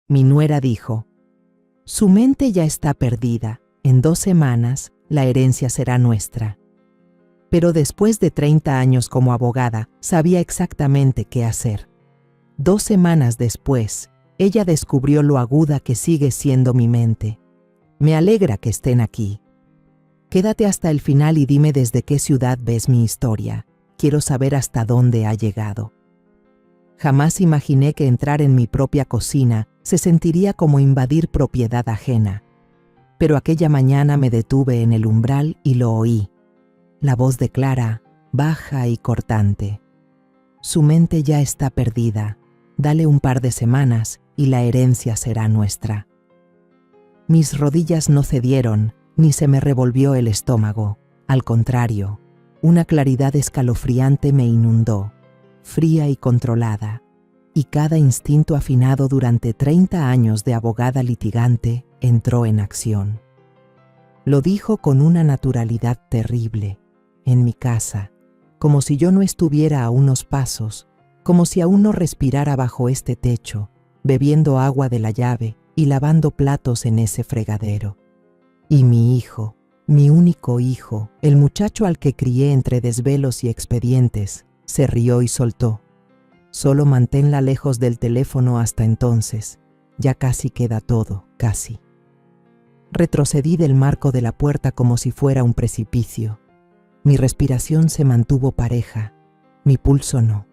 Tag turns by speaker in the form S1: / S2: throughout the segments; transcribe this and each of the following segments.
S1: Mi nuera dijo: «Su mente ya está perdida. En 2 semanas, la herencia será nuestra». Pero después de 30 años como abogada, sabía exactamente qué hacer. 2 semanas después, ella descubrió lo aguda que sigue siendo mi mente. Me alegra que estén aquí. Quédate hasta el final y dime desde qué ciudad ves mi historia. Quiero saber hasta dónde ha llegado. Jamás imaginé que entrar en mi propia cocina se sentiría como invadir propiedad ajena. Pero aquella mañana me detuve en el umbral y lo oí. La voz de Clara, baja y cortante. Su mente ya está perdida. Dale un par de semanas y la herencia será nuestra. Mis rodillas no cedieron, ni se me revolvió el estómago. Al contrario, una claridad escalofriante me inundó, fría y controlada, y cada instinto afinado durante 30 años de abogada litigante entró en acción. Lo dijo con una naturalidad terrible, en mi casa, como si yo no estuviera a unos pasos, como si aún no respirara bajo este techo, bebiendo agua de la llave y lavando platos en ese fregadero. Y mi hijo, mi único hijo, el muchacho al que crié entre desvelos y expedientes, se rió y soltó: «Solo manténla lejos del teléfono hasta entonces. Ya casi queda todo, casi». Retrocedí del marco de la puerta como si fuera un precipicio. Mi respiración se mantuvo pareja, mi pulso no.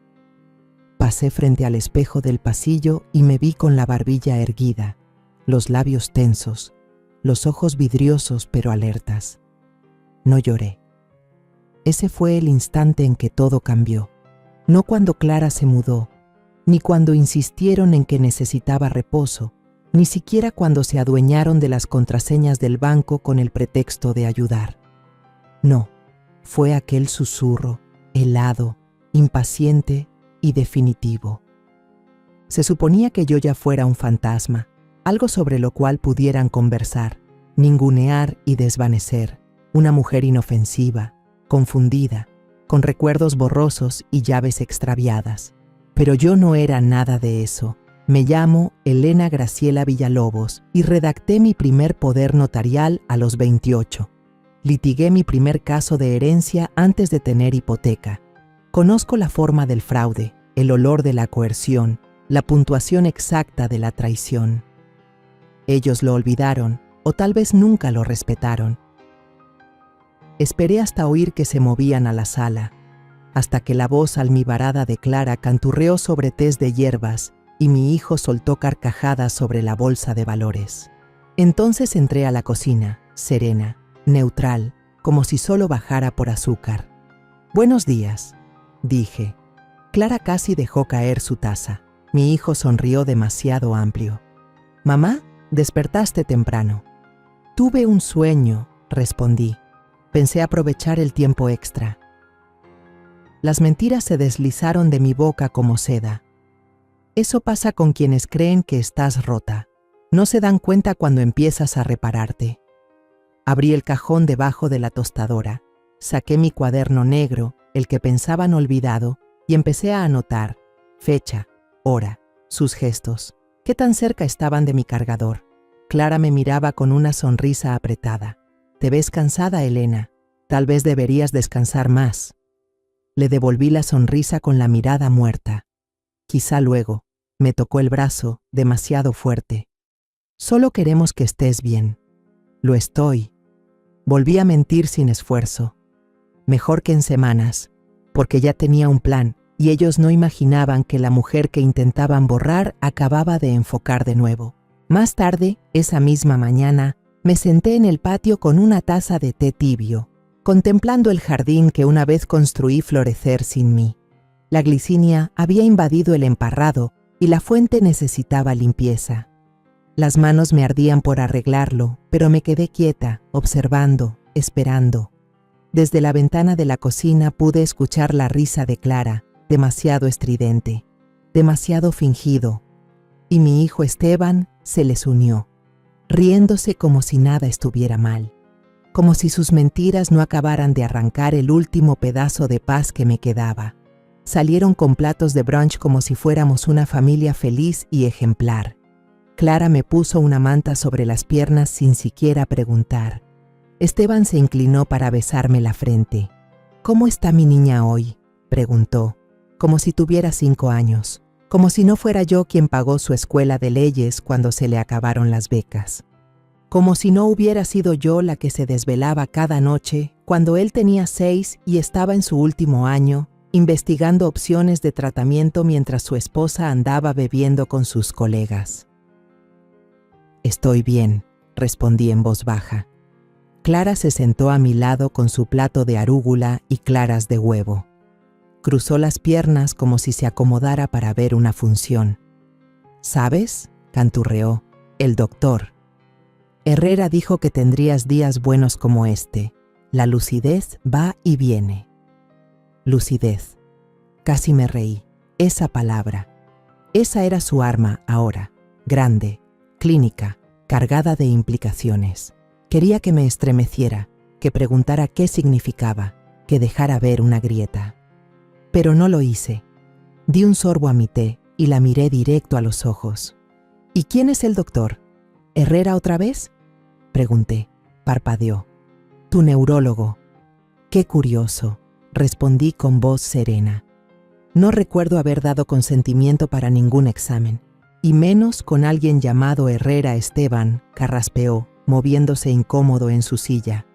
S1: Pasé frente al espejo del pasillo y me vi con la barbilla erguida, los labios tensos, los ojos vidriosos pero alertas. No lloré. Ese fue el instante en que todo cambió. No cuando Clara se mudó, ni cuando insistieron en que necesitaba reposo, ni siquiera cuando se adueñaron de las contraseñas del banco con el pretexto de ayudar. No, fue aquel susurro, helado, impaciente y definitivo. Se suponía que yo ya fuera un fantasma, algo sobre lo cual pudieran conversar, ningunear y desvanecer, una mujer inofensiva, confundida, con recuerdos borrosos y llaves extraviadas. Pero yo no era nada de eso. Me llamo Elena Graciela Villalobos y redacté mi primer poder notarial a los 28. Litigué mi primer caso de herencia antes de tener hipoteca. Conozco la forma del fraude, el olor de la coerción, la puntuación exacta de la traición. Ellos lo olvidaron, o tal vez nunca lo respetaron. Esperé hasta oír que se movían a la sala, hasta que la voz almibarada de Clara canturreó sobre tés de hierbas y mi hijo soltó carcajadas sobre la bolsa de valores. Entonces entré a la cocina, serena, neutral, como si solo bajara por azúcar. «Buenos días», dije. Clara casi dejó caer su taza. Mi hijo sonrió demasiado amplio. «Mamá, despertaste temprano». «Tuve un sueño», respondí. Pensé aprovechar el tiempo extra. Las mentiras se deslizaron de mi boca como seda. Eso pasa con quienes creen que estás rota. No se dan cuenta cuando empiezas a repararte. Abrí el cajón debajo de la tostadora, saqué mi cuaderno negro, el que pensaban olvidado, y empecé a anotar fecha, hora, sus gestos, qué tan cerca estaban de mi cargador. Clara me miraba con una sonrisa apretada. «Te ves cansada, Elena. Tal vez deberías descansar más». Le devolví la sonrisa con la mirada muerta. «Quizá luego». Me tocó el brazo, demasiado fuerte. «Solo queremos que estés bien». «Lo estoy». Volví a mentir sin esfuerzo. Mejor que en semanas, porque ya tenía un plan, y ellos no imaginaban que la mujer que intentaban borrar acababa de enfocar de nuevo. Más tarde, esa misma mañana, me senté en el patio con una taza de té tibio, contemplando el jardín que una vez construí florecer sin mí. La glicinia había invadido el emparrado y la fuente necesitaba limpieza. Las manos me ardían por arreglarlo, pero me quedé quieta, observando, esperando. Desde la ventana de la cocina pude escuchar la risa de Clara, demasiado estridente, demasiado fingido, y mi hijo Esteban se les unió, riéndose como si nada estuviera mal, como si sus mentiras no acabaran de arrancar el último pedazo de paz que me quedaba. Salieron con platos de brunch como si fuéramos una familia feliz y ejemplar. Clara me puso una manta sobre las piernas sin siquiera preguntar. Esteban se inclinó para besarme la frente. «¿Cómo está mi niña hoy?», preguntó, como si tuviera 5 años, como si no fuera yo quien pagó su escuela de leyes cuando se le acabaron las becas. Como si no hubiera sido yo la que se desvelaba cada noche cuando él tenía 6 y estaba en su último año, investigando opciones de tratamiento mientras su esposa andaba bebiendo con sus colegas. «Estoy bien», respondí en voz baja. Clara se sentó a mi lado con su plato de arúgula y claras de huevo. Cruzó las piernas como si se acomodara para ver una función. «¿Sabes?», canturreó, «el doctor. Herrera dijo que tendrías días buenos como este. La lucidez va y viene». Lucidez. Casi me reí. Esa palabra. Esa era su arma ahora, grande, clínica, cargada de implicaciones. Quería que me estremeciera, que preguntara qué significaba, que dejara ver una grieta. Pero no lo hice. Di un sorbo a mi té y la miré directo a los ojos. «¿Y quién es el doctor? ¿Herrera otra vez?», pregunté. Parpadeó. «Tu neurólogo». «Qué curioso», respondí con voz serena. No recuerdo haber dado consentimiento para ningún examen, y menos con alguien llamado Herrera. Esteban carraspeó, moviéndose incómodo en su silla.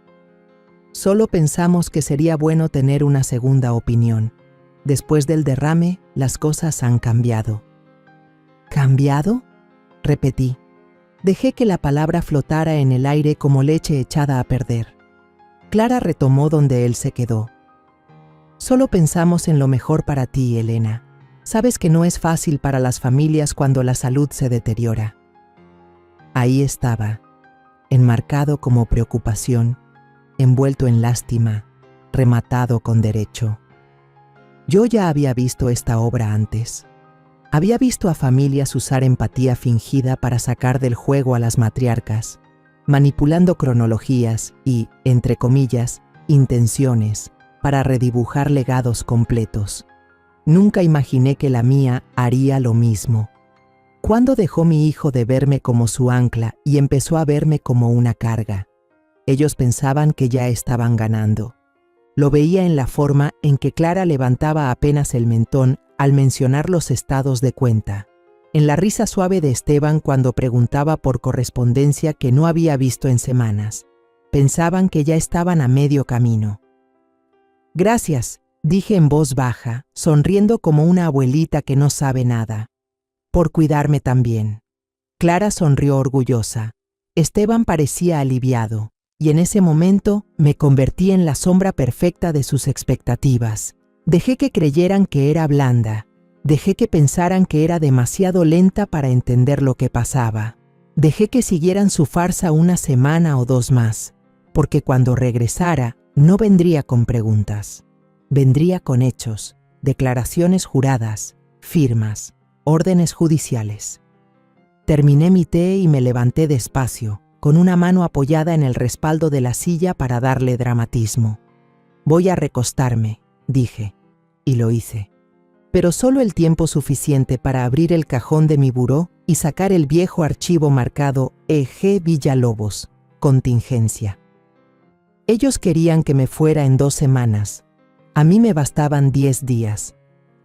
S1: «Solo pensamos que sería bueno tener una segunda opinión. Después del derrame, las cosas han cambiado». «¿Cambiado?», repetí. Dejé que la palabra flotara en el aire como leche echada a perder. Clara retomó donde él se quedó. «Solo pensamos en lo mejor para ti, Elena. Sabes que no es fácil para las familias cuando la salud se deteriora». Ahí estaba, enmarcado como preocupación, envuelto en lástima, rematado con derecho. Yo ya había visto esta obra antes. Había visto a familias usar empatía fingida para sacar del juego a las matriarcas, manipulando cronologías y, entre comillas, intenciones para redibujar legados completos. Nunca imaginé que la mía haría lo mismo. ¿Cuándo dejó mi hijo de verme como su ancla y empezó a verme como una carga? Ellos pensaban que ya estaban ganando. Lo veía en la forma en que Clara levantaba apenas el mentón al mencionar los estados de cuenta, en la risa suave de Esteban cuando preguntaba por correspondencia que no había visto en semanas. Pensaban que ya estaban a medio camino. «Gracias», dije en voz baja, sonriendo como una abuelita que no sabe nada. «Por cuidarme también». Clara sonrió orgullosa. Esteban parecía aliviado, y en ese momento me convertí en la sombra perfecta de sus expectativas. Dejé que creyeran que era blanda. Dejé que pensaran que era demasiado lenta para entender lo que pasaba. Dejé que siguieran su farsa una semana o 2 más, porque cuando regresara no vendría con preguntas. Vendría con hechos, declaraciones juradas, firmas, órdenes judiciales. Terminé mi té y me levanté despacio, con una mano apoyada en el respaldo de la silla para darle dramatismo. «Voy a recostarme», dije, y lo hice. Pero solo el tiempo suficiente para abrir el cajón de mi buró y sacar el viejo archivo marcado E.G. Villalobos, contingencia. Ellos querían que me fuera en 2 semanas. A mí me bastaban 10 días.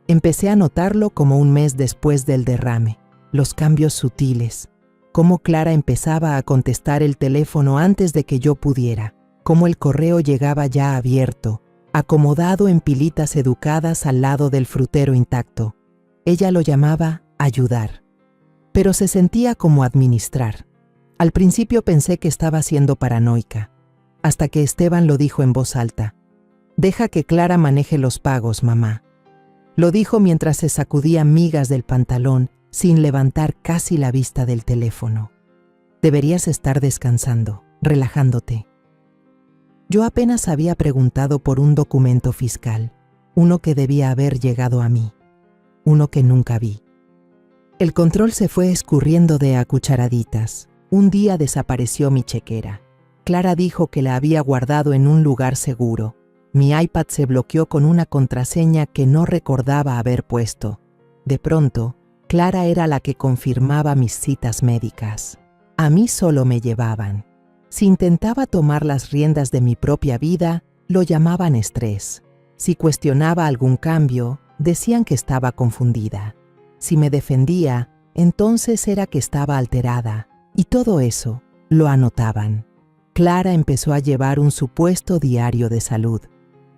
S1: Empecé a notarlo como un mes después del derrame, los cambios sutiles, cómo Clara empezaba a contestar el teléfono antes de que yo pudiera, cómo el correo llegaba ya abierto, acomodado en pilitas educadas al lado del frutero intacto. Ella lo llamaba ayudar, pero se sentía como administrar. Al principio pensé que estaba siendo paranoica, hasta que Esteban lo dijo en voz alta. «Deja que Clara maneje los pagos, mamá». Lo dijo mientras se sacudía migas del pantalón sin levantar casi la vista del teléfono. «Deberías estar descansando, relajándote». Yo apenas había preguntado por un documento fiscal, uno que debía haber llegado a mí, uno que nunca vi. El control se fue escurriendo de a cucharaditas. Un día desapareció mi chequera. Clara dijo que la había guardado en un lugar seguro. Mi iPad se bloqueó con una contraseña que no recordaba haber puesto. De pronto, Clara era la que confirmaba mis citas médicas. A mí solo me llevaban. Si intentaba tomar las riendas de mi propia vida, lo llamaban estrés. Si cuestionaba algún cambio, decían que estaba confundida. Si me defendía, entonces era que estaba alterada. Y todo eso lo anotaban. Clara empezó a llevar un supuesto diario de salud.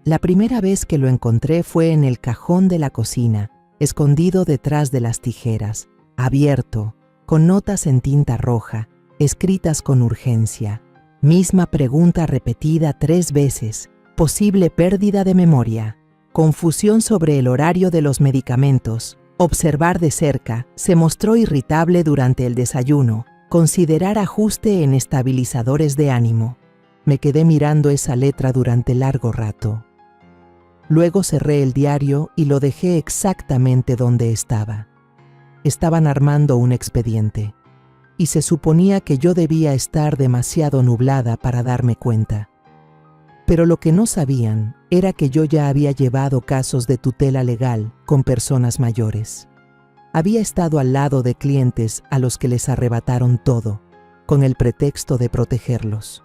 S1: La primera vez que lo encontré fue en el cajón de la cocina, escondido detrás de las tijeras, abierto, con notas en tinta roja, escritas con urgencia. Misma pregunta repetida 3 veces, posible pérdida de memoria, confusión sobre el horario de los medicamentos, observar de cerca, se mostró irritable durante el desayuno, considerar ajuste en estabilizadores de ánimo. Me quedé mirando esa letra durante largo rato. Luego cerré el diario y lo dejé exactamente donde estaba. Estaban armando un expediente, y se suponía que yo debía estar demasiado nublada para darme cuenta. Pero lo que no sabían era que yo ya había llevado casos de tutela legal con personas mayores. Había estado al lado de clientes a los que les arrebataron todo, con el pretexto de protegerlos.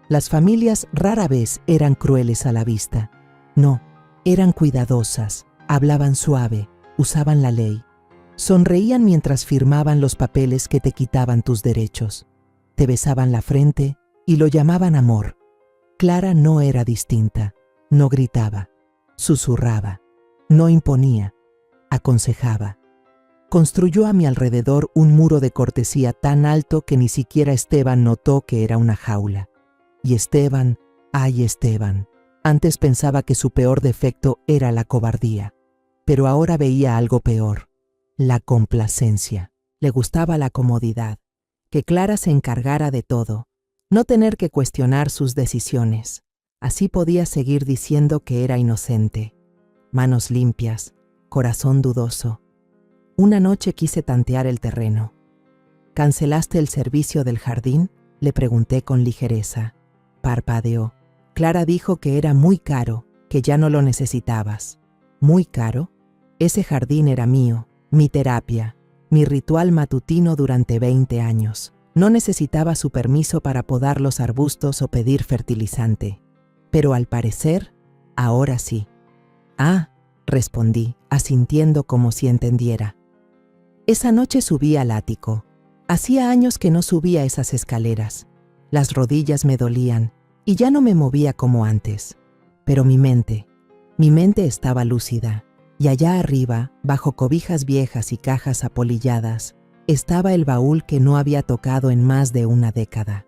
S1: Las familias rara vez eran crueles a la vista. No, eran cuidadosas, hablaban suave, usaban la ley. Sonreían mientras firmaban los papeles que te quitaban tus derechos. Te besaban la frente y lo llamaban amor. Clara no era distinta, no gritaba, susurraba, no imponía, aconsejaba. Construyó a mi alrededor un muro de cortesía tan alto que ni siquiera Esteban notó que era una jaula. Y Esteban, ay Esteban, antes pensaba que su peor defecto era la cobardía, pero ahora veía algo peor, la complacencia. Le gustaba la comodidad, que Clara se encargara de todo, no tener que cuestionar sus decisiones. Así podía seguir diciendo que era inocente. Manos limpias, corazón dudoso. Una noche quise tantear el terreno. ¿Cancelaste el servicio del jardín?, le pregunté con ligereza. Parpadeó. Clara dijo que era muy caro, que ya no lo necesitabas. ¿Muy caro? Ese jardín era mío, mi terapia, mi ritual matutino durante 20 años. No necesitaba su permiso para podar los arbustos o pedir fertilizante. Pero al parecer, ahora sí. Ah, respondí, asintiendo como si entendiera. Esa noche subí al ático. Hacía años que no subía esas escaleras. Las rodillas me dolían y ya no me movía como antes. Pero mi mente estaba lúcida. Y allá arriba, bajo cobijas viejas y cajas apolilladas, estaba el baúl que no había tocado en más de una década.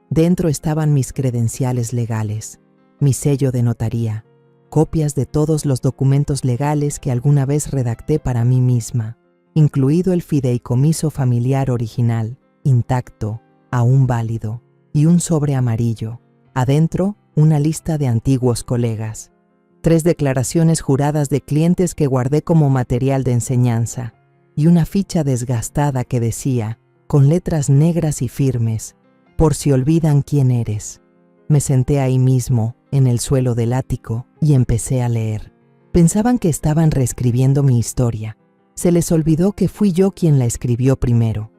S1: Dentro estaban mis credenciales legales, mi sello de notaría, copias de todos los documentos legales que alguna vez redacté para mí misma, incluido el fideicomiso familiar original, intacto, aún válido, y un sobre amarillo. Adentro, una lista de antiguos colegas. 3 declaraciones juradas de clientes que guardé como material de enseñanza, y una ficha desgastada que decía, con letras negras y firmes, por si olvidan quién eres. Me senté ahí mismo, en el suelo del ático, y empecé a leer. Pensaban que estaban reescribiendo mi historia. Se les olvidó que fui yo quien la escribió primero.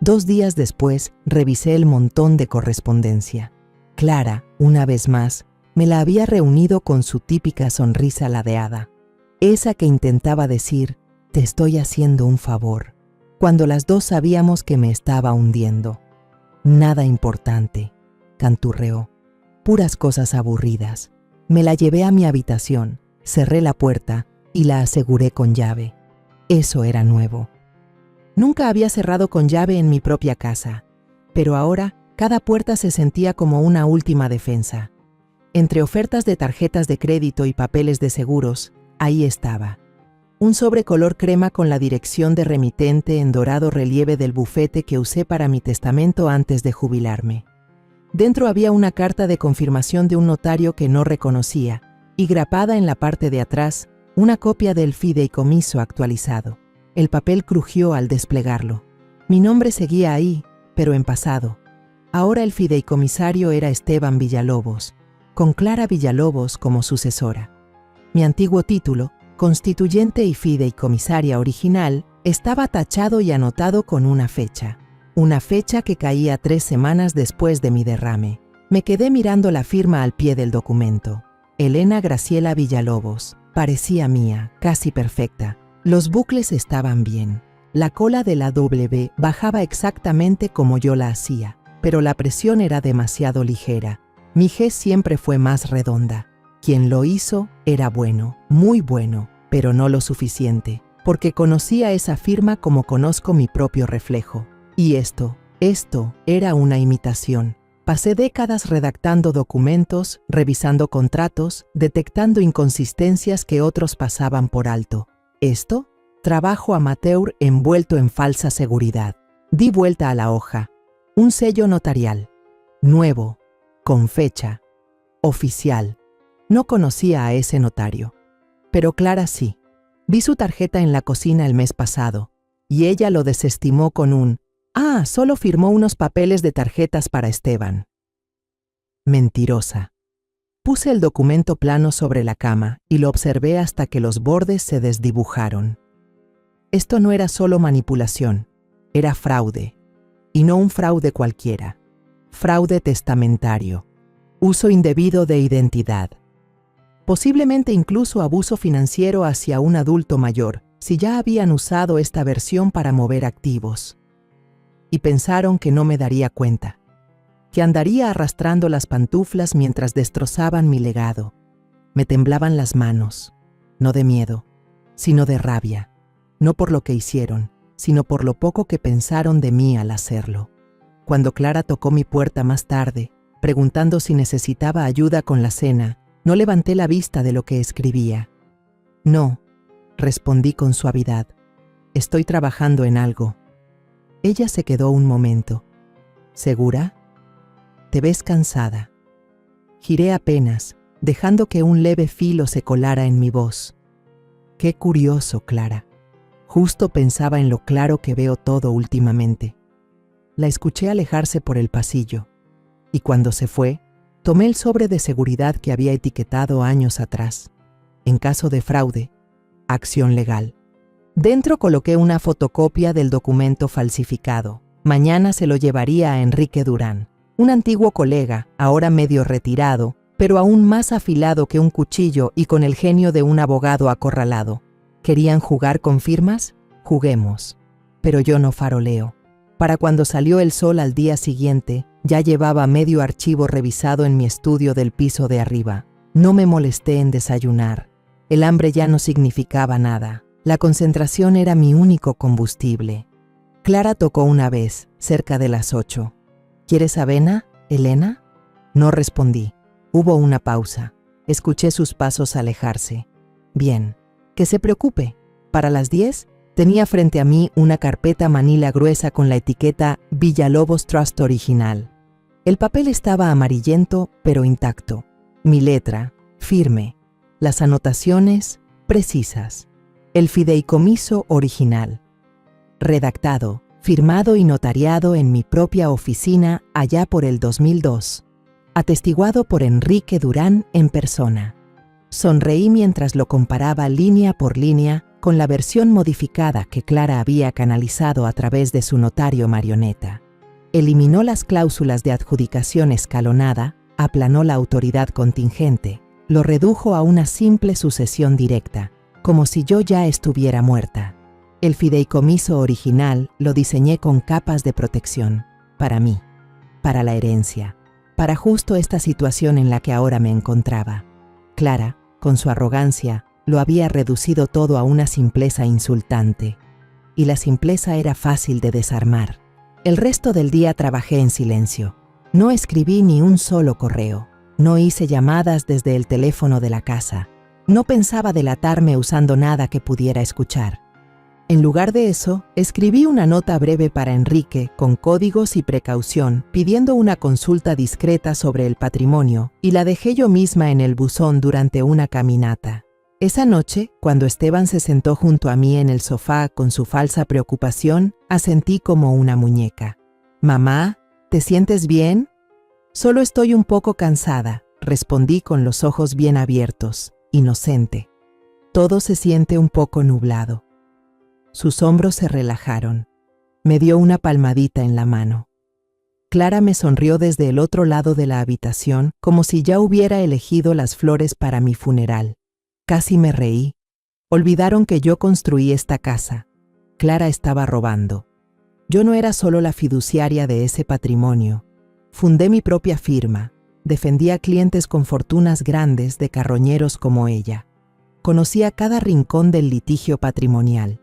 S1: 2 días después, revisé el montón de correspondencia. Clara, una vez más, me la había reunido con su típica sonrisa ladeada. Esa que intentaba decir, te estoy haciendo un favor, cuando las dos sabíamos que me estaba hundiendo. Nada importante, canturreó. Puras cosas aburridas. Me la llevé a mi habitación, cerré la puerta y la aseguré con llave. Eso era nuevo. Nunca había cerrado con llave en mi propia casa, pero ahora cada puerta se sentía como una última defensa. Entre ofertas de tarjetas de crédito y papeles de seguros, ahí estaba. Un sobre color crema con la dirección de remitente en dorado relieve del bufete que usé para mi testamento antes de jubilarme. Dentro había una carta de confirmación de un notario que no reconocía y grapada en la parte de atrás, una copia del fideicomiso actualizado. El papel crujió al desplegarlo. Mi nombre seguía ahí, pero en pasado. Ahora el fideicomisario era Esteban Villalobos, con Clara Villalobos como sucesora. Mi antiguo título, constituyente y fideicomisaria original, Estaba tachado y anotado con una fecha que caía 3 semanas después de mi derrame. Me quedé mirando la firma al pie del documento. Elena Graciela Villalobos. Parecía mía, casi perfecta. Los bucles estaban bien. La cola de la W bajaba exactamente como yo la hacía, pero la presión era demasiado ligera. Mi G siempre fue más redonda. Quien lo hizo era bueno, muy bueno, pero no lo suficiente, porque conocía esa firma como conozco mi propio reflejo. Y esto era una imitación. Pasé décadas redactando documentos, revisando contratos, detectando inconsistencias que otros pasaban por alto. ¿Esto? Trabajo amateur envuelto en falsa seguridad. Di vuelta a la hoja. Un sello notarial. Nuevo. Con fecha. Oficial. No conocía a ese notario. Pero Clara sí. Vi su tarjeta en la cocina el mes pasado, y ella lo desestimó con un solo firmó unos papeles de tarjetas para Esteban. Mentirosa. Puse el documento plano sobre la cama y lo observé hasta que los bordes se desdibujaron. Esto no era solo manipulación, era fraude. Y no un fraude cualquiera. Fraude testamentario. Uso indebido de identidad. Posiblemente incluso abuso financiero hacia un adulto mayor, si ya habían usado esta versión para mover activos. Y pensaron que no me daría cuenta, que andaría arrastrando las pantuflas mientras destrozaban mi legado. Me temblaban las manos, no de miedo, sino de rabia. No por lo que hicieron, sino por lo poco que pensaron de mí al hacerlo. Cuando Clara tocó mi puerta más tarde, preguntando si necesitaba ayuda con la cena, no levanté la vista de lo que escribía. No, respondí con suavidad. Estoy trabajando en algo. Ella se quedó un momento. ¿Segura? Te ves cansada. Giré apenas, dejando que un leve filo se colara en mi voz. Qué curioso, Clara. Justo pensaba en lo claro que veo todo últimamente. La escuché alejarse por el pasillo, y cuando se fue, tomé el sobre de seguridad que había etiquetado años atrás. En caso de fraude, acción legal. Dentro coloqué una fotocopia del documento falsificado. Mañana se lo llevaría a Enrique Durán, un antiguo colega, ahora medio retirado, pero aún más afilado que un cuchillo y con el genio de un abogado acorralado. ¿Querían jugar con firmas? Juguemos. Pero yo no faroleo. Para cuando salió el sol al día siguiente, ya llevaba medio archivo revisado en mi estudio del piso de arriba. No me molesté en desayunar. El hambre ya no significaba nada. La concentración era mi único combustible. Clara tocó una vez, cerca de las 8. ¿Quieres avena, Elena? No respondí. Hubo una pausa. Escuché sus pasos alejarse. Bien. Que se preocupe. Para las 10, tenía frente a mí una carpeta manila gruesa con la etiqueta Villalobos Trust Original. El papel estaba amarillento, pero intacto. Mi letra, firme. Las anotaciones, precisas. El fideicomiso original. Redactado, firmado y notariado en mi propia oficina allá por el 2002. Atestiguado por Enrique Durán en persona. Sonreí mientras lo comparaba línea por línea con la versión modificada que Clara había canalizado a través de su notario marioneta. Eliminó las cláusulas de adjudicación escalonada, aplanó la autoridad contingente, lo redujo a una simple sucesión directa, como si yo ya estuviera muerta. El fideicomiso original lo diseñé con capas de protección, para mí, para la herencia, para justo esta situación en la que ahora me encontraba. Clara, con su arrogancia, lo había reducido todo a una simpleza insultante. Y la simpleza era fácil de desarmar. El resto del día trabajé en silencio. No escribí ni un solo correo. No hice llamadas desde el teléfono de la casa. No pensaba delatarme usando nada que pudiera escuchar. En lugar de eso, escribí una nota breve para Enrique, con códigos y precaución, pidiendo una consulta discreta sobre el patrimonio, y la dejé yo misma en el buzón durante una caminata. Esa noche, cuando Esteban se sentó junto a mí en el sofá con su falsa preocupación, asentí como una muñeca. «Mamá, ¿te sientes bien?» «Solo estoy un poco cansada», respondí con los ojos bien abiertos, inocente. Todo se siente un poco nublado. Sus hombros se relajaron. Me dio una palmadita en la mano. Clara me sonrió desde el otro lado de la habitación, como si ya hubiera elegido las flores para mi funeral. Casi me reí. Olvidaron que yo construí esta casa. Clara estaba robando. Yo no era solo la fiduciaria de ese patrimonio. Fundé mi propia firma. Defendía a clientes con fortunas grandes de carroñeros como ella. Conocía cada rincón del litigio patrimonial.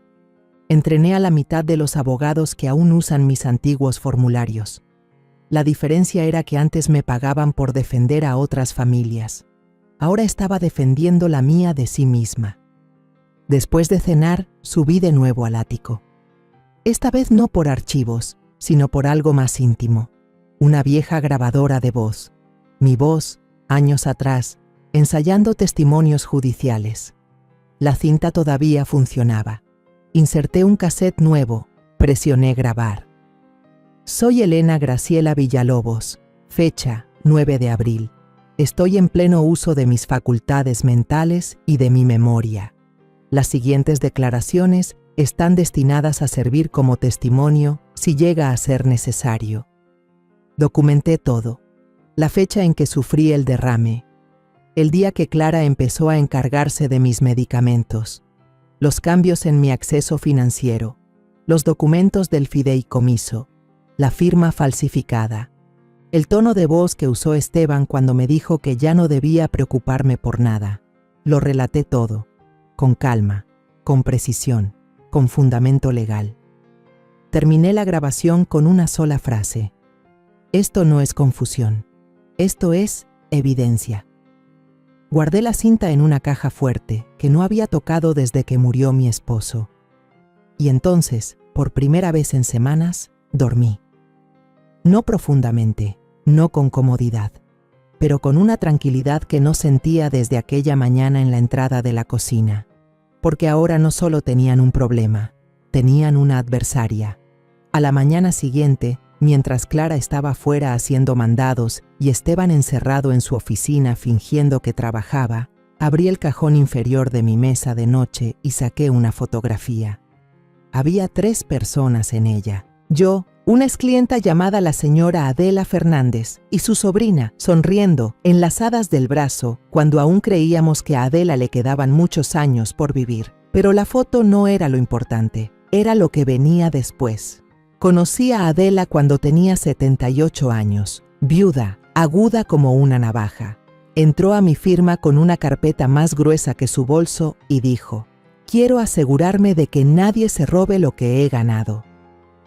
S1: Entrené a la mitad de los abogados que aún usan mis antiguos formularios. La diferencia era que antes me pagaban por defender a otras familias. Ahora estaba defendiendo la mía de sí misma. Después de cenar, subí de nuevo al ático. Esta vez no por archivos, sino por algo más íntimo. Una vieja grabadora de voz. Mi voz, años atrás, ensayando testimonios judiciales. La cinta todavía funcionaba. Inserté un cassette nuevo, presioné grabar. Soy Elena Graciela Villalobos, fecha 9 de abril. Estoy en pleno uso de mis facultades mentales y de mi memoria. Las siguientes declaraciones están destinadas a servir como testimonio si llega a ser necesario. Documenté todo. La fecha en que sufrí el derrame. El día que Clara empezó a encargarse de mis medicamentos. Los cambios en mi acceso financiero. Los documentos del fideicomiso. La firma falsificada. El tono de voz que usó Esteban cuando me dijo que ya no debía preocuparme por nada. Lo relaté todo, con calma, con precisión, con fundamento legal. Terminé la grabación con una sola frase. Esto no es confusión. Esto es evidencia. Guardé la cinta en una caja fuerte que no había tocado desde que murió mi esposo. Y entonces, por primera vez en semanas, dormí. No profundamente, no con comodidad, pero con una tranquilidad que no sentía desde aquella mañana en la entrada de la cocina. Porque ahora no solo tenían un problema, tenían una adversaria. A la mañana siguiente, mientras Clara estaba fuera haciendo mandados y Esteban encerrado en su oficina fingiendo que trabajaba, abrí el cajón inferior de mi mesa de noche y saqué una fotografía. Había 3 personas en ella. Yo, una exclienta llamada la señora Adela Fernández y su sobrina, sonriendo, enlazadas del brazo, cuando aún creíamos que a Adela le quedaban muchos años por vivir. Pero la foto no era lo importante, era lo que venía después. Conocí a Adela cuando tenía 78 años, viuda, aguda como una navaja. Entró a mi firma con una carpeta más gruesa que su bolso y dijo: «Quiero asegurarme de que nadie se robe lo que he ganado».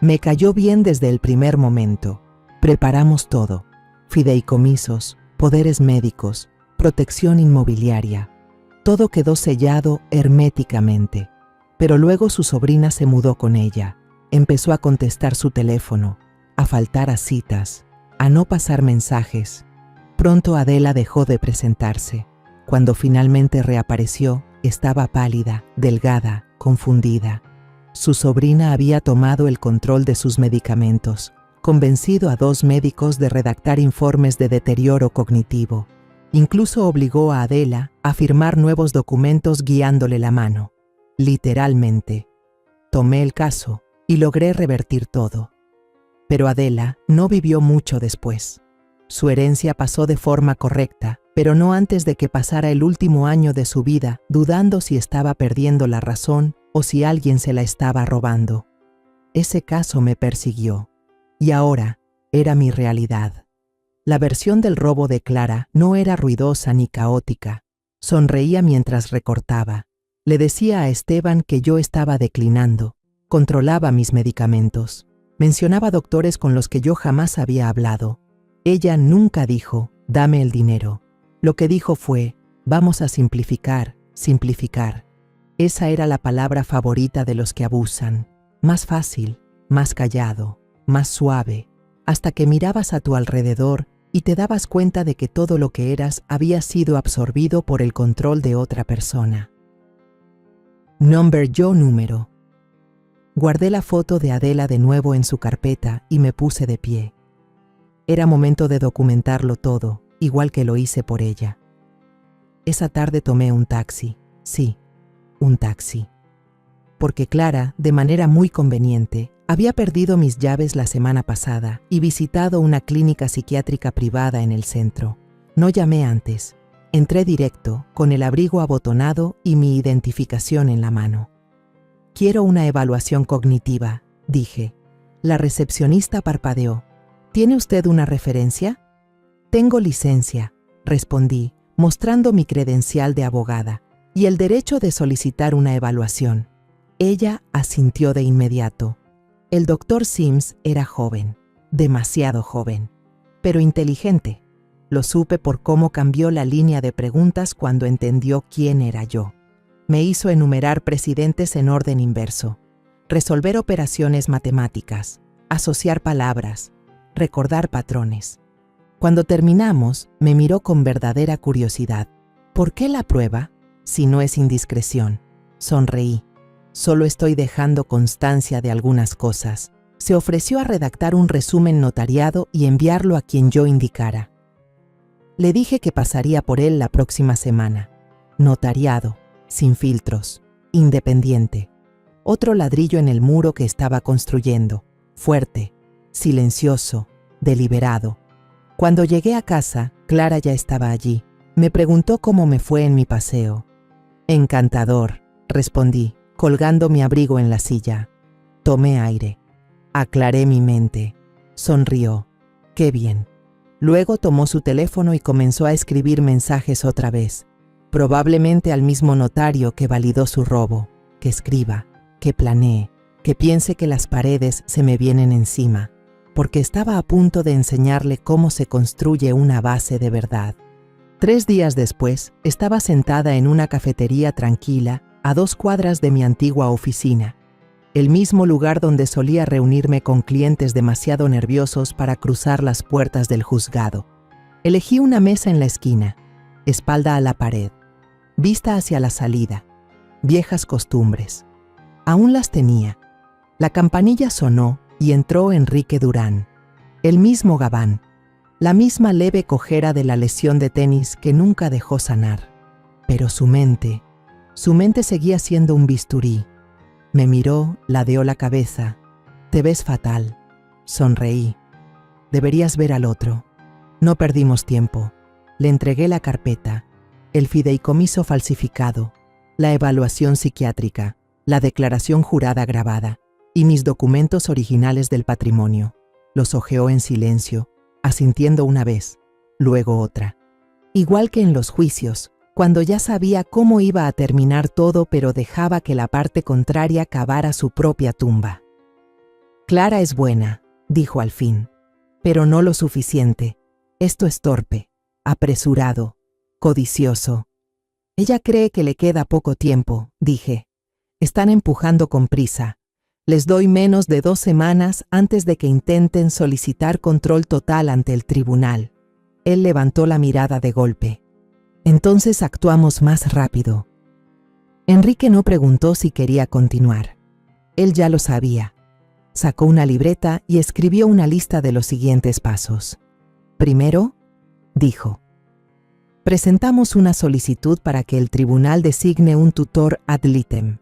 S1: Me cayó bien desde el primer momento. Preparamos todo: fideicomisos, poderes médicos, protección inmobiliaria. Todo quedó sellado herméticamente. Pero luego su sobrina se mudó con ella. Empezó a contestar su teléfono, a faltar a citas, a no pasar mensajes. Pronto Adela dejó de presentarse. Cuando finalmente reapareció, estaba pálida, delgada, confundida. Su sobrina había tomado el control de sus medicamentos, convencido a 2 médicos de redactar informes de deterioro cognitivo. Incluso obligó a Adela a firmar nuevos documentos guiándole la mano. Literalmente. Tomé el caso y logré revertir todo. Pero Adela no vivió mucho después. Su herencia pasó de forma correcta, pero no antes de que pasara el último año de su vida dudando si estaba perdiendo la razón o si alguien se la estaba robando. Ese caso me persiguió, y ahora era mi realidad. La versión del robo de Clara no era ruidosa ni caótica. Sonreía mientras recortaba. Le decía a Esteban que yo estaba declinando. Controlaba mis medicamentos. Mencionaba doctores con los que yo jamás había hablado. Ella nunca dijo: «Dame el dinero». Lo que dijo fue: «Vamos a simplificar, simplificar». Esa era la palabra favorita de los que abusan. Más fácil, más callado, más suave, hasta que mirabas a tu alrededor y te dabas cuenta de que todo lo que eras había sido absorbido por el control de otra persona. Número. Guardé la foto de Adela de nuevo en su carpeta y me puse de pie. Era momento de documentarlo todo, igual que lo hice por ella. Esa tarde tomé un taxi, sí, un taxi. porque Clara, de manera muy conveniente, había perdido mis llaves la semana pasada y visitado una clínica psiquiátrica privada en el centro. No llamé antes. Entré directo, con el abrigo abotonado y mi identificación en la mano. «Quiero una evaluación cognitiva», dije. La recepcionista parpadeó. «¿Tiene usted una referencia?» «Tengo licencia», respondí, mostrando mi credencial de abogada, «y el derecho de solicitar una evaluación». Ella asintió de inmediato. El doctor Sims era joven, demasiado joven, pero inteligente. Lo supe por cómo cambió la línea de preguntas cuando entendió quién era yo. Me hizo enumerar precedentes en orden inverso, resolver operaciones matemáticas, asociar palabras, recordar patrones. Cuando terminamos, me miró con verdadera curiosidad. «¿Por qué la prueba, si no es indiscreción?» Sonreí. «Solo estoy dejando constancia de algunas cosas». Se ofreció a redactar un resumen notariado y enviarlo a quien yo indicara. Le dije que pasaría por él la próxima semana. Notariado, sin filtros, independiente. Otro ladrillo en el muro que estaba construyendo, fuerte, silencioso, deliberado. Cuando llegué a casa, Clara ya estaba allí. Me preguntó cómo me fue en mi paseo. «Encantador», respondí, colgando mi abrigo en la silla. Tomé aire. Aclaré mi mente. Sonrió. «Qué bien». Luego tomó su teléfono y comenzó a escribir mensajes otra vez, probablemente al mismo notario que validó su robo. Que escriba, que planee, que piense que las paredes se me vienen encima, porque estaba a punto de enseñarle cómo se construye una base de verdad. 3 días después, estaba sentada en una cafetería tranquila a 2 cuadras de mi antigua oficina, el mismo lugar donde solía reunirme con clientes demasiado nerviosos para cruzar las puertas del juzgado. Elegí una mesa en la esquina, espalda a la pared, vista hacia la salida. Viejas costumbres. Aún las tenía. La campanilla sonó y entró Enrique Durán. El mismo gabán, la misma leve cojera de la lesión de tenis que nunca dejó sanar. Pero su mente seguía siendo un bisturí. Me miró, ladeó la cabeza. «Te ves fatal». Sonreí. «Deberías ver al otro». No perdimos tiempo. Le entregué la carpeta, el fideicomiso falsificado, la evaluación psiquiátrica, la declaración jurada grabada y mis documentos originales del patrimonio. Los hojeó en silencio, asintiendo una vez, luego otra. Igual que en los juicios, cuando ya sabía cómo iba a terminar todo, pero dejaba que la parte contraria cavara su propia tumba. «Clara es buena», dijo al fin, «pero no lo suficiente. Esto es torpe, apresurado, codicioso». «Ella cree que le queda poco tiempo», dije. «Están empujando con prisa. Les doy menos de 2 semanas antes de que intenten solicitar control total ante el tribunal». Él levantó la mirada de golpe. «Entonces actuamos más rápido». Enrique no preguntó si quería continuar. Él ya lo sabía. Sacó una libreta y escribió una lista de los siguientes pasos. «Primero», dijo, «presentamos una solicitud para que el tribunal designe un tutor ad litem,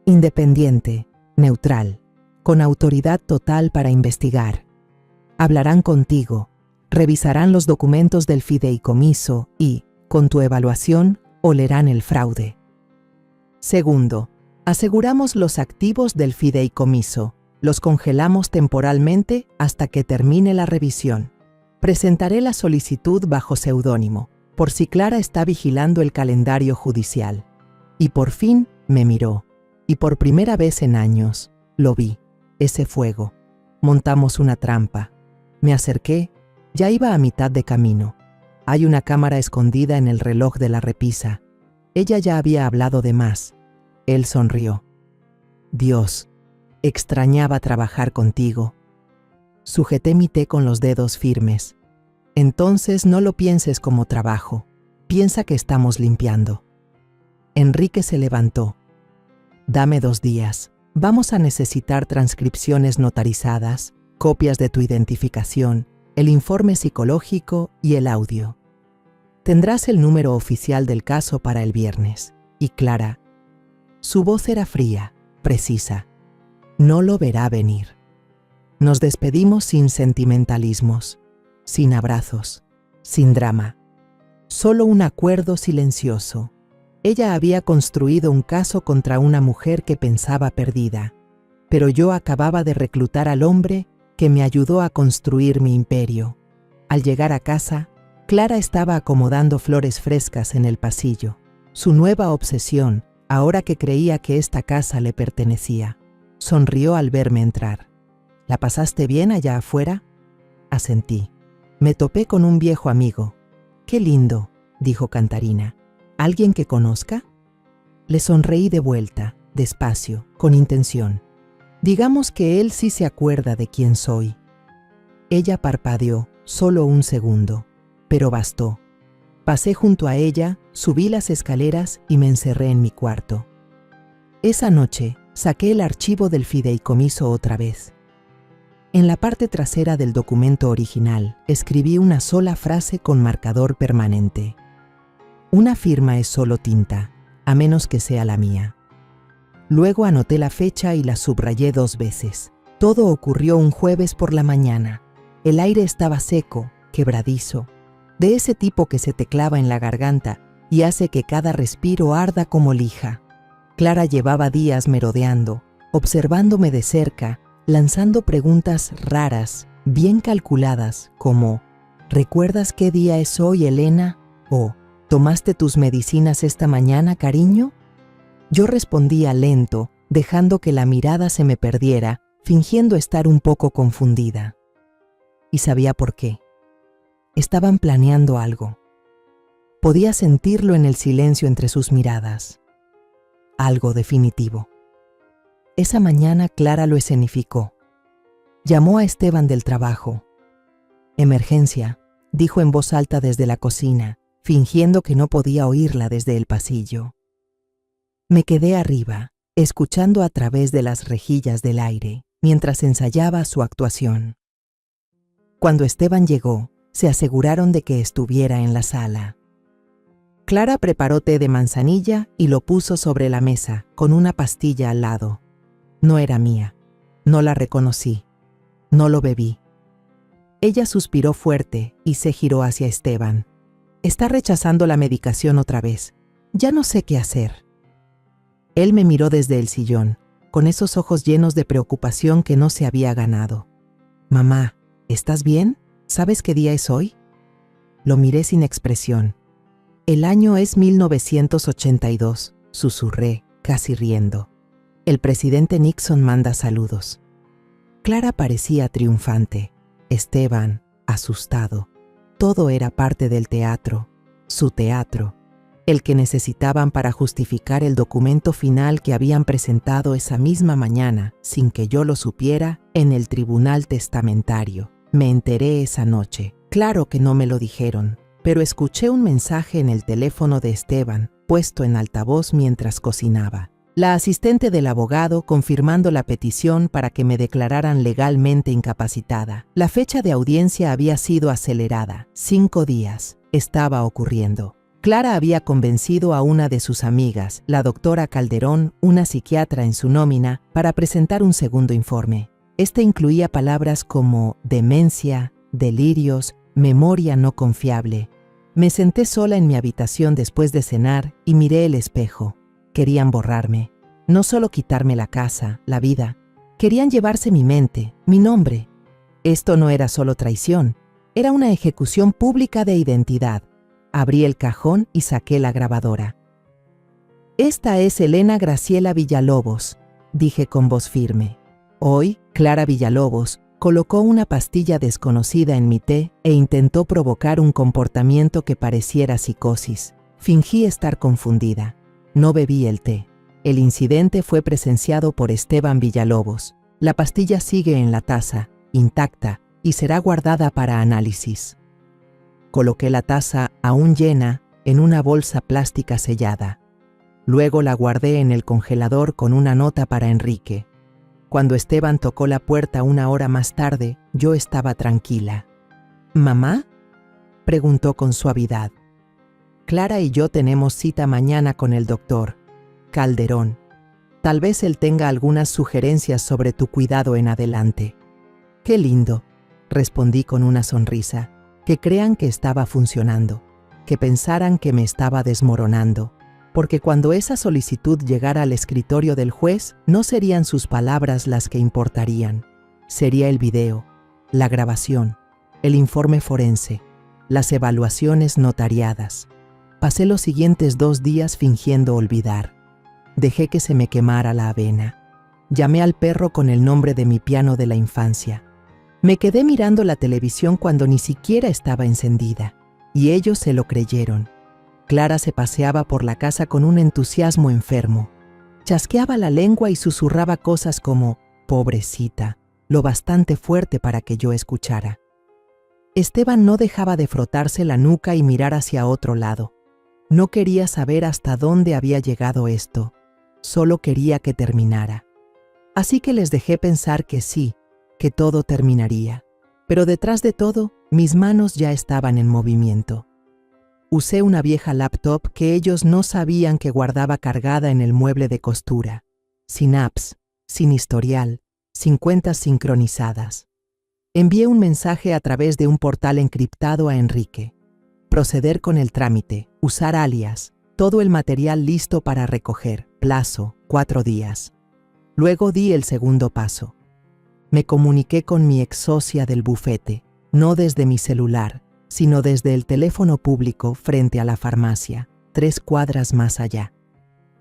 S1: independiente, neutral, con autoridad total para investigar. Hablarán contigo, revisarán los documentos del fideicomiso y, con tu evaluación, olerán el fraude. Segundo, aseguramos los activos del fideicomiso, los congelamos temporalmente hasta que termine la revisión. Presentaré la solicitud bajo seudónimo, por si Clara está vigilando el calendario judicial». Y por fin me miró, y por primera vez en años, lo vi, ese fuego. Montamos una trampa. Me acerqué, ya iba a mitad de camino. Hay una cámara escondida en el reloj de la repisa. Ella ya había hablado de más. Él sonrió. «Dios, extrañaba trabajar contigo». Sujeté mi té con los dedos firmes. «Entonces no lo pienses como trabajo. Piensa que estamos limpiando». Enrique se levantó. «Dame 2 días. Vamos a necesitar transcripciones notarizadas, copias de tu identificación, el informe psicológico y el audio. Tendrás el número oficial del caso para el viernes». Y Clara. Su voz era fría, precisa. No lo verá venir. Nos despedimos sin sentimentalismos, sin abrazos, sin drama. Solo un acuerdo silencioso. Ella había construido un caso contra una mujer que pensaba perdida, pero yo acababa de reclutar al hombre que me ayudó a construir mi imperio. Al llegar a casa, Clara estaba acomodando flores frescas en el pasillo. Su nueva obsesión, ahora que creía que esta casa le pertenecía. Sonrió al verme entrar. ¿La pasaste bien allá afuera? Asentí. Me topé con un viejo amigo. «Qué lindo», dijo Cantarina. «¿Alguien que conozca?» Le sonreí de vuelta, despacio, con intención. Digamos que él sí se acuerda de quién soy. Ella parpadeó, solo un segundo, pero bastó. Pasé junto a ella, subí las escaleras y me encerré en mi cuarto. Esa noche saqué el archivo del fideicomiso otra vez. En la parte trasera del documento original escribí una sola frase con marcador permanente. Una firma es solo tinta, a menos que sea la mía. Luego anoté la fecha y la subrayé 2 veces. Todo ocurrió un jueves por la mañana. El aire estaba seco, quebradizo, de ese tipo que se te clava en la garganta y hace que cada respiro arda como lija. Clara llevaba días merodeando, observándome de cerca, lanzando preguntas raras, bien calculadas, como «¿Recuerdas qué día es hoy, Elena?» o «¿Tomaste tus medicinas esta mañana, cariño?» Yo respondía lento, dejando que la mirada se me perdiera, fingiendo estar un poco confundida. Y sabía por qué. Estaban planeando algo. Podía sentirlo en el silencio entre sus miradas. Algo definitivo. Esa mañana Clara lo escenificó. Llamó a Esteban del trabajo. «Emergencia», dijo en voz alta desde la cocina, fingiendo que no podía oírla desde el pasillo. Me quedé arriba, escuchando a través de las rejillas del aire, mientras ensayaba su actuación. Cuando Esteban llegó, se aseguraron de que estuviera en la sala. Clara preparó té de manzanilla y lo puso sobre la mesa, con una pastilla al lado. No era mía. No la reconocí. No lo bebí. Ella suspiró fuerte y se giró hacia Esteban. «Está rechazando la medicación otra vez. Ya no sé qué hacer». Él me miró desde el sillón, con esos ojos llenos de preocupación que no se había ganado. «Mamá, ¿estás bien? ¿Sabes qué día es hoy?» Lo miré sin expresión. «El año es 1982», susurré, casi riendo. «El presidente Nixon manda saludos». Clara parecía triunfante. Esteban, asustado. Todo era parte del teatro, su teatro, el que necesitaban para justificar el documento final que habían presentado esa misma mañana, sin que yo lo supiera, en el tribunal testamentario. Me enteré esa noche. Claro que no me lo dijeron, pero escuché un mensaje en el teléfono de Esteban, puesto en altavoz mientras cocinaba. La asistente del abogado confirmando la petición para que me declararan legalmente incapacitada. La fecha de audiencia había sido acelerada. 5 días. Estaba ocurriendo. Clara había convencido a una de sus amigas, la doctora Calderón, una psiquiatra en su nómina, para presentar un segundo informe. Este incluía palabras como demencia, delirios, memoria no confiable. Me senté sola en mi habitación después de cenar y miré el espejo. Querían borrarme. No solo quitarme la casa, la vida. Querían llevarse mi mente, mi nombre. Esto no era solo traición. Era una ejecución pública de identidad. Abrí el cajón y saqué la grabadora. «Esta es Elena Graciela Villalobos», dije con voz firme. Hoy, Clara Villalobos colocó una pastilla desconocida en mi té e intentó provocar un comportamiento que pareciera psicosis. Fingí estar confundida. No bebí el té. El incidente fue presenciado por Esteban Villalobos. La pastilla sigue en la taza, intacta, y será guardada para análisis. Coloqué la taza, aún llena, en una bolsa plástica sellada. Luego la guardé en el congelador con una nota para Enrique. Cuando Esteban tocó la puerta 1 hora más tarde, yo estaba tranquila. «¿Mamá?», preguntó con suavidad. «Clara y yo tenemos cita mañana con el doctor Calderón. Tal vez él tenga algunas sugerencias sobre tu cuidado en adelante. Qué lindo, respondí con una sonrisa. Que crean que estaba funcionando, que pensaran que me estaba desmoronando, porque cuando esa solicitud llegara al escritorio del juez, no serían sus palabras las que importarían. Sería el video, la grabación, el informe forense, las evaluaciones notariadas. Pasé los siguientes 2 días fingiendo olvidar. Dejé que se me quemara la avena. Llamé al perro con el nombre de mi piano de la infancia. Me quedé mirando la televisión cuando ni siquiera estaba encendida, y ellos se lo creyeron. Clara se paseaba por la casa con un entusiasmo enfermo. Chasqueaba la lengua y susurraba cosas como «pobrecita», lo bastante fuerte para que yo escuchara. Esteban no dejaba de frotarse la nuca y mirar hacia otro lado. No quería saber hasta dónde había llegado esto. Solo quería que terminara. Así que les dejé pensar que sí, que todo terminaría. Pero detrás de todo, mis manos ya estaban en movimiento. Usé una vieja laptop que ellos no sabían que guardaba cargada en el mueble de costura, sin apps, sin historial, sin cuentas sincronizadas. Envié un mensaje a través de un portal encriptado a Enrique. Proceder con el trámite, usar alias, todo el material listo para recoger, plazo, 4 días. Luego di el segundo paso. Me comuniqué con mi ex socia del bufete, no desde mi celular, sino desde el teléfono público frente a la farmacia, 3 cuadras más allá.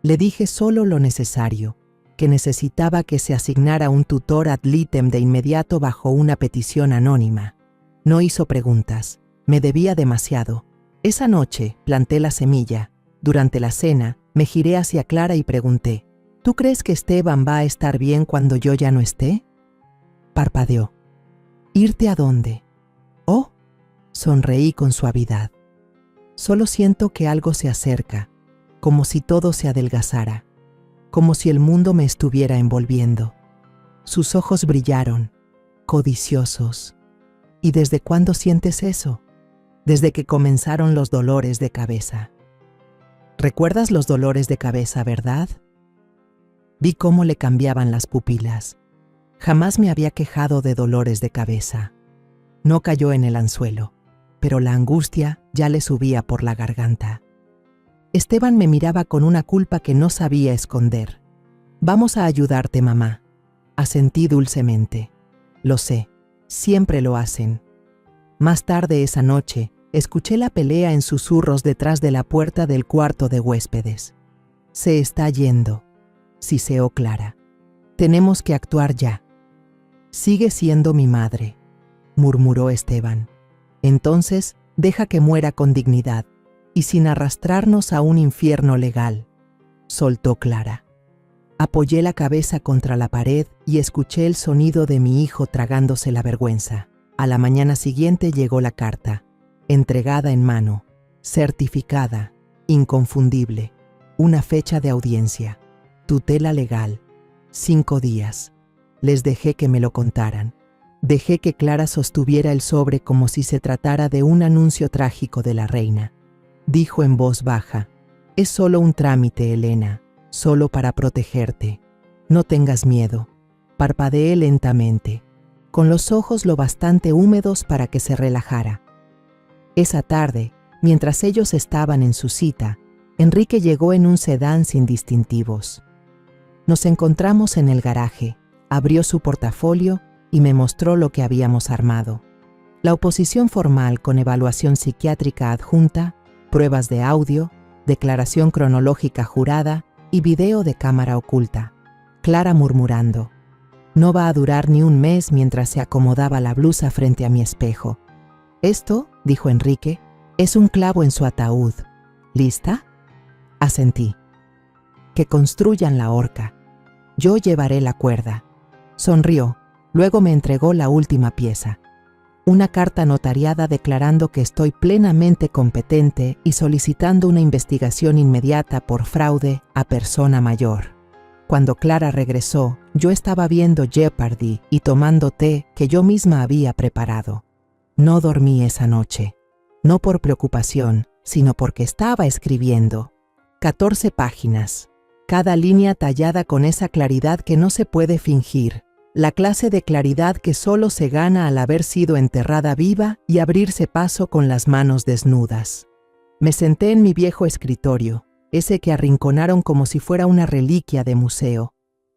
S1: Le dije solo lo necesario, que necesitaba que se asignara un tutor ad litem de inmediato bajo una petición anónima. No hizo preguntas, me debía demasiado. Esa noche planté la semilla. Durante la cena, me giré hacia Clara y pregunté, ¿tú crees que Esteban va a estar bien cuando yo ya no esté? Parpadeó. ¿Irte a dónde? Oh, sonreí con suavidad. Solo siento que algo se acerca, como si todo se adelgazara, como si el mundo me estuviera envolviendo. Sus ojos brillaron, codiciosos. ¿Y desde cuándo sientes eso? Desde que comenzaron los dolores de cabeza. ¿Recuerdas los dolores de cabeza, verdad? Vi cómo le cambiaban las pupilas. Jamás me había quejado de dolores de cabeza. No cayó en el anzuelo, pero la angustia ya le subía por la garganta. Esteban me miraba con una culpa que no sabía esconder. «Vamos a ayudarte, mamá», asentí dulcemente. Lo sé, siempre lo hacen. Más tarde esa noche, escuché la pelea en susurros detrás de la puerta del cuarto de huéspedes. «Se está yendo», siseó Clara. «Tenemos que actuar ya». «Sigue siendo mi madre», murmuró Esteban. «Entonces, deja que muera con dignidad y sin arrastrarnos a un infierno legal», soltó Clara. Apoyé la cabeza contra la pared y escuché el sonido de mi hijo tragándose la vergüenza. A la mañana siguiente llegó la carta, entregada en mano, certificada, inconfundible, una fecha de audiencia, tutela legal, 5 días. Les dejé que me lo contaran. Dejé que Clara sostuviera el sobre como si se tratara de un anuncio trágico de la reina. Dijo en voz baja, «Es solo un trámite, Elena, solo para protegerte. No tengas miedo». Parpadeé lentamente, con los ojos lo bastante húmedos para que se relajara. Esa tarde, mientras ellos estaban en su cita, Enrique llegó en un sedán sin distintivos. Nos encontramos en el garaje, abrió su portafolio y me mostró lo que habíamos armado. La oposición formal con evaluación psiquiátrica adjunta, pruebas de audio, declaración cronológica jurada y video de cámara oculta. Clara murmurando. No va a durar ni un mes mientras se acomodaba la blusa frente a mi espejo. «Esto», dijo Enrique, «es un clavo en su ataúd. ¿Lista?» Asentí. «Que construyan la horca. Yo llevaré la cuerda». Sonrió, luego me entregó la última pieza. Una carta notariada declarando que estoy plenamente competente y solicitando una investigación inmediata por fraude a persona mayor. Cuando Clara regresó, yo estaba viendo Jeopardy y tomando té que yo misma había preparado. No dormí esa noche, no por preocupación, sino porque estaba escribiendo. 14 páginas. cada línea tallada con esa claridad que no se puede fingir, la clase de claridad que solo se gana al haber sido enterrada viva y abrirse paso con las manos desnudas. Me senté en mi viejo escritorio, ese que arrinconaron como si fuera una reliquia de museo.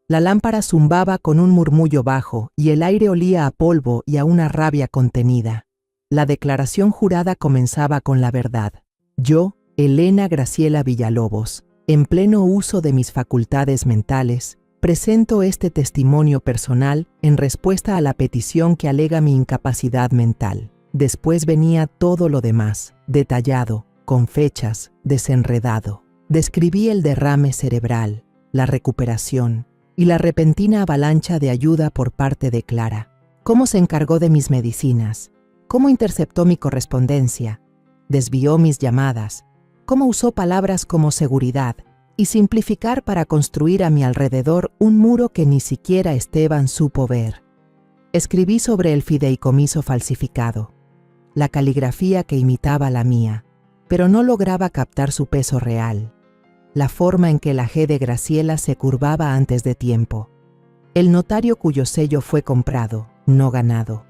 S1: La lámpara zumbaba con un murmullo bajo y el aire olía a polvo y a una rabia contenida. La declaración jurada comenzaba con la verdad. Yo, Elena Graciela Villalobos, en pleno uso de mis facultades mentales, presento este testimonio personal en respuesta a la petición que alega mi incapacidad mental. Después venía todo lo demás, detallado, con fechas, desenredado. Describí el derrame cerebral, la recuperación y la repentina avalancha de ayuda por parte de Clara. Cómo se encargó de mis medicinas, cómo interceptó mi correspondencia, desvió mis llamadas, cómo usó palabras como seguridad y simplificar para construir a mi alrededor un muro que ni siquiera Esteban supo ver. Escribí sobre el fideicomiso falsificado, la caligrafía que imitaba la mía, pero no lograba captar su peso real, la forma en que la G de Graciela se curvaba antes de tiempo, el notario cuyo sello fue comprado, no ganado.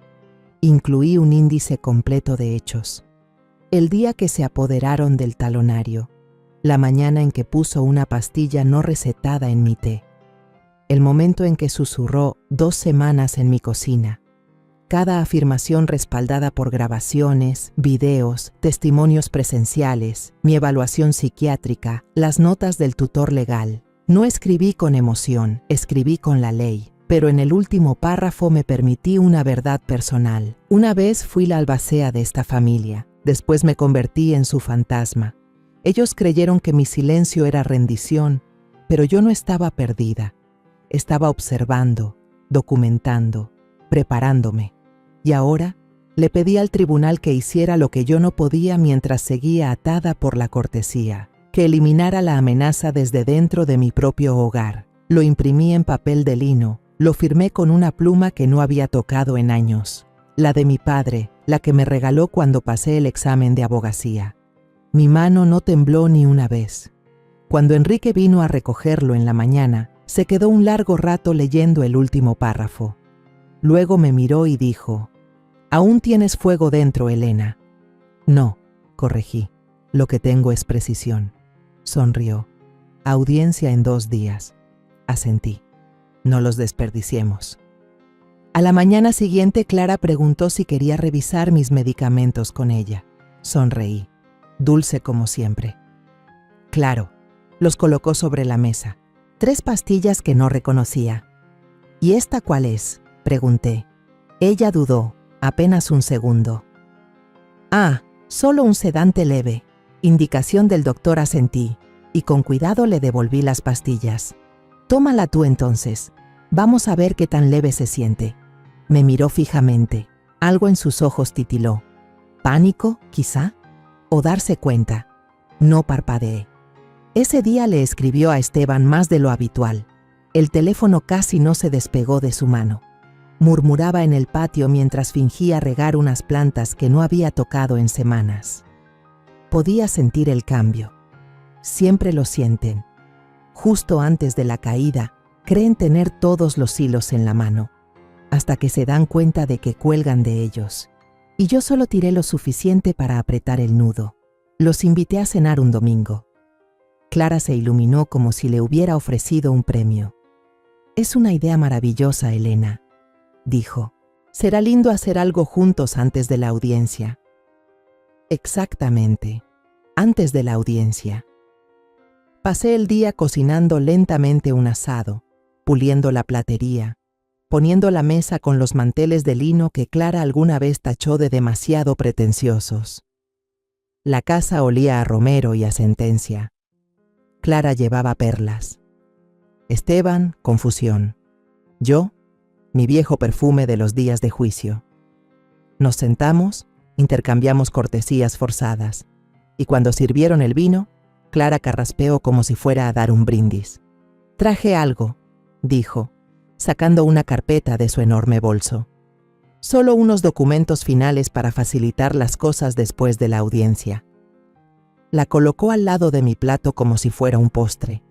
S1: Incluí un índice completo de hechos. El día que se apoderaron del talonario, la mañana en que puso una pastilla no recetada en mi té, el momento en que susurró 2 semanas en mi cocina, cada afirmación respaldada por grabaciones, videos, testimonios presenciales, mi evaluación psiquiátrica, las notas del tutor legal. No escribí con emoción, escribí con la ley, pero en el último párrafo me permití una verdad personal. Una vez fui la albacea de esta familia, después me convertí en su fantasma. Ellos creyeron que mi silencio era rendición, pero yo no estaba perdida. Estaba observando, documentando, preparándome. Y ahora le pedí al tribunal que hiciera lo que yo no podía mientras seguía atada por la cortesía, que eliminara la amenaza desde dentro de mi propio hogar. Lo imprimí en papel de lino, lo firmé con una pluma que no había tocado en años, la de mi padre, la que me regaló cuando pasé el examen de abogacía. Mi mano no tembló ni una vez. Cuando Enrique vino a recogerlo en la mañana, se quedó un largo rato leyendo el último párrafo. Luego me miró y dijo: «Aún tienes fuego dentro, Elena». «No», corregí, «lo que tengo es precisión». Sonrió. «Audiencia en 2 días». Asentí. «No los desperdiciemos». A la mañana siguiente, Clara preguntó si quería revisar mis medicamentos con ella. Sonreí, dulce como siempre. «Claro». Los colocó sobre la mesa. 3 pastillas que no reconocía. «¿Y esta cuál es?», pregunté. Ella dudó, apenas un segundo. «Ah, solo un sedante leve». Indicación del doctor, asentí, y con cuidado le devolví las pastillas. «Tómala tú entonces. Vamos a ver qué tan leve se siente». Me miró fijamente. Algo en sus ojos titiló. ¿Pánico, quizá? ¿O darse cuenta? No parpadeé. Ese día le escribió a Esteban más de lo habitual. El teléfono casi no se despegó de su mano. Murmuraba en el patio mientras fingía regar unas plantas que no había tocado en semanas. Podía sentir el cambio. Siempre lo sienten. Justo antes de la caída, creen tener todos los hilos en la mano, hasta que se dan cuenta de que cuelgan de ellos. Y yo solo tiré lo suficiente para apretar el nudo. Los invité a cenar un domingo. Clara se iluminó como si le hubiera ofrecido un premio. «Es una idea maravillosa, Elena», dijo. «Será lindo hacer algo juntos antes de la audiencia». Exactamente, antes de la audiencia. Pasé el día cocinando lentamente un asado, puliendo la platería, poniendo la mesa con los manteles de lino que Clara alguna vez tachó de demasiado pretenciosos. La casa olía a romero y a sentencia. Clara llevaba perlas. Esteban, confusión. Yo, mi viejo perfume de los días de juicio. Nos sentamos, intercambiamos cortesías forzadas, y cuando sirvieron el vino, Clara carraspeó como si fuera a dar un brindis. «Traje algo», dijo, sacando una carpeta de su enorme bolso. «Solo unos documentos finales para facilitar las cosas después de la audiencia». La colocó al lado de mi plato como si fuera un postre.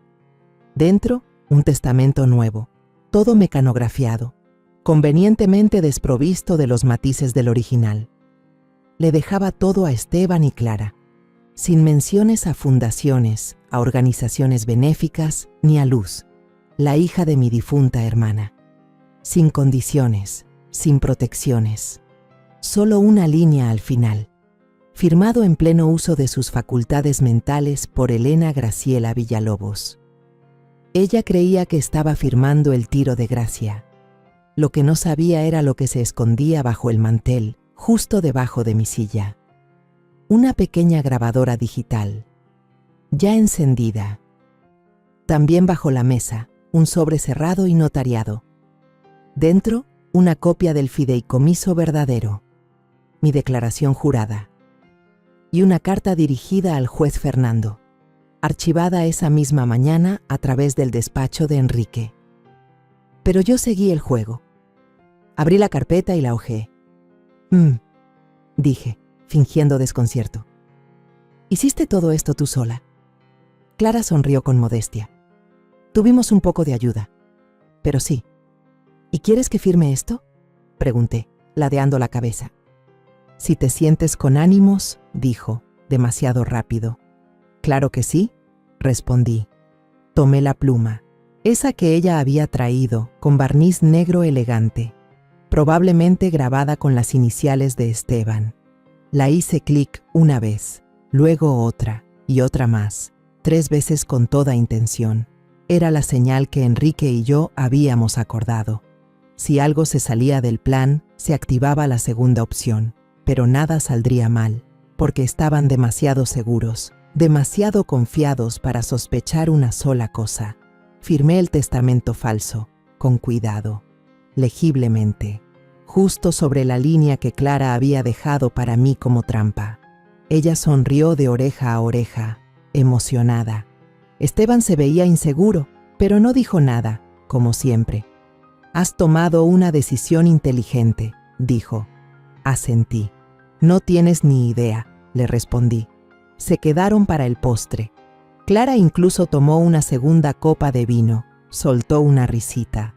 S1: Dentro, un testamento nuevo, todo mecanografiado, convenientemente desprovisto de los matices del original. Le dejaba todo a Esteban y Clara, sin menciones a fundaciones, a organizaciones benéficas, ni a Luz, la hija de mi difunta hermana. Sin condiciones, sin protecciones. Solo una línea al final, firmado en pleno uso de sus facultades mentales por Elena Graciela Villalobos. Ella creía que estaba firmando el tiro de gracia. Lo que no sabía era lo que se escondía bajo el mantel, justo debajo de mi silla. Una pequeña grabadora digital, ya encendida. También bajo la mesa, un sobre cerrado y notariado. Dentro, una copia del fideicomiso verdadero, mi declaración jurada, y una carta dirigida al juez Fernando, archivada esa misma mañana a través del despacho de Enrique. Pero yo seguí el juego. Abrí la carpeta y la hojeé. Dije, fingiendo desconcierto. ¿Hiciste todo esto tú sola? Clara sonrió con modestia. Tuvimos un poco de ayuda, pero sí. ¿Y quieres que firme esto?, pregunté, ladeando la cabeza. Si te sientes con ánimos, dijo, demasiado rápido. Claro que sí, respondí. Tomé la pluma, esa que ella había traído, con barniz negro elegante, probablemente grabada con las iniciales de Esteban. La hice clic una vez, luego otra y otra más, 3 veces con toda intención. Era la señal que Enrique y yo habíamos acordado. Si algo se salía del plan, se activaba la segunda opción, pero nada saldría mal, porque estaban demasiado seguros, demasiado confiados para sospechar una sola cosa. Firmé el testamento falso, con cuidado, legiblemente, justo sobre la línea que Clara había dejado para mí como trampa. Ella sonrió de oreja a oreja, emocionada. Esteban se veía inseguro, pero no dijo nada, como siempre. Has tomado una decisión inteligente, dijo. Asentí. No tienes ni idea, le respondí. Se quedaron para el postre. Clara incluso tomó una segunda copa de vino, soltó una risita.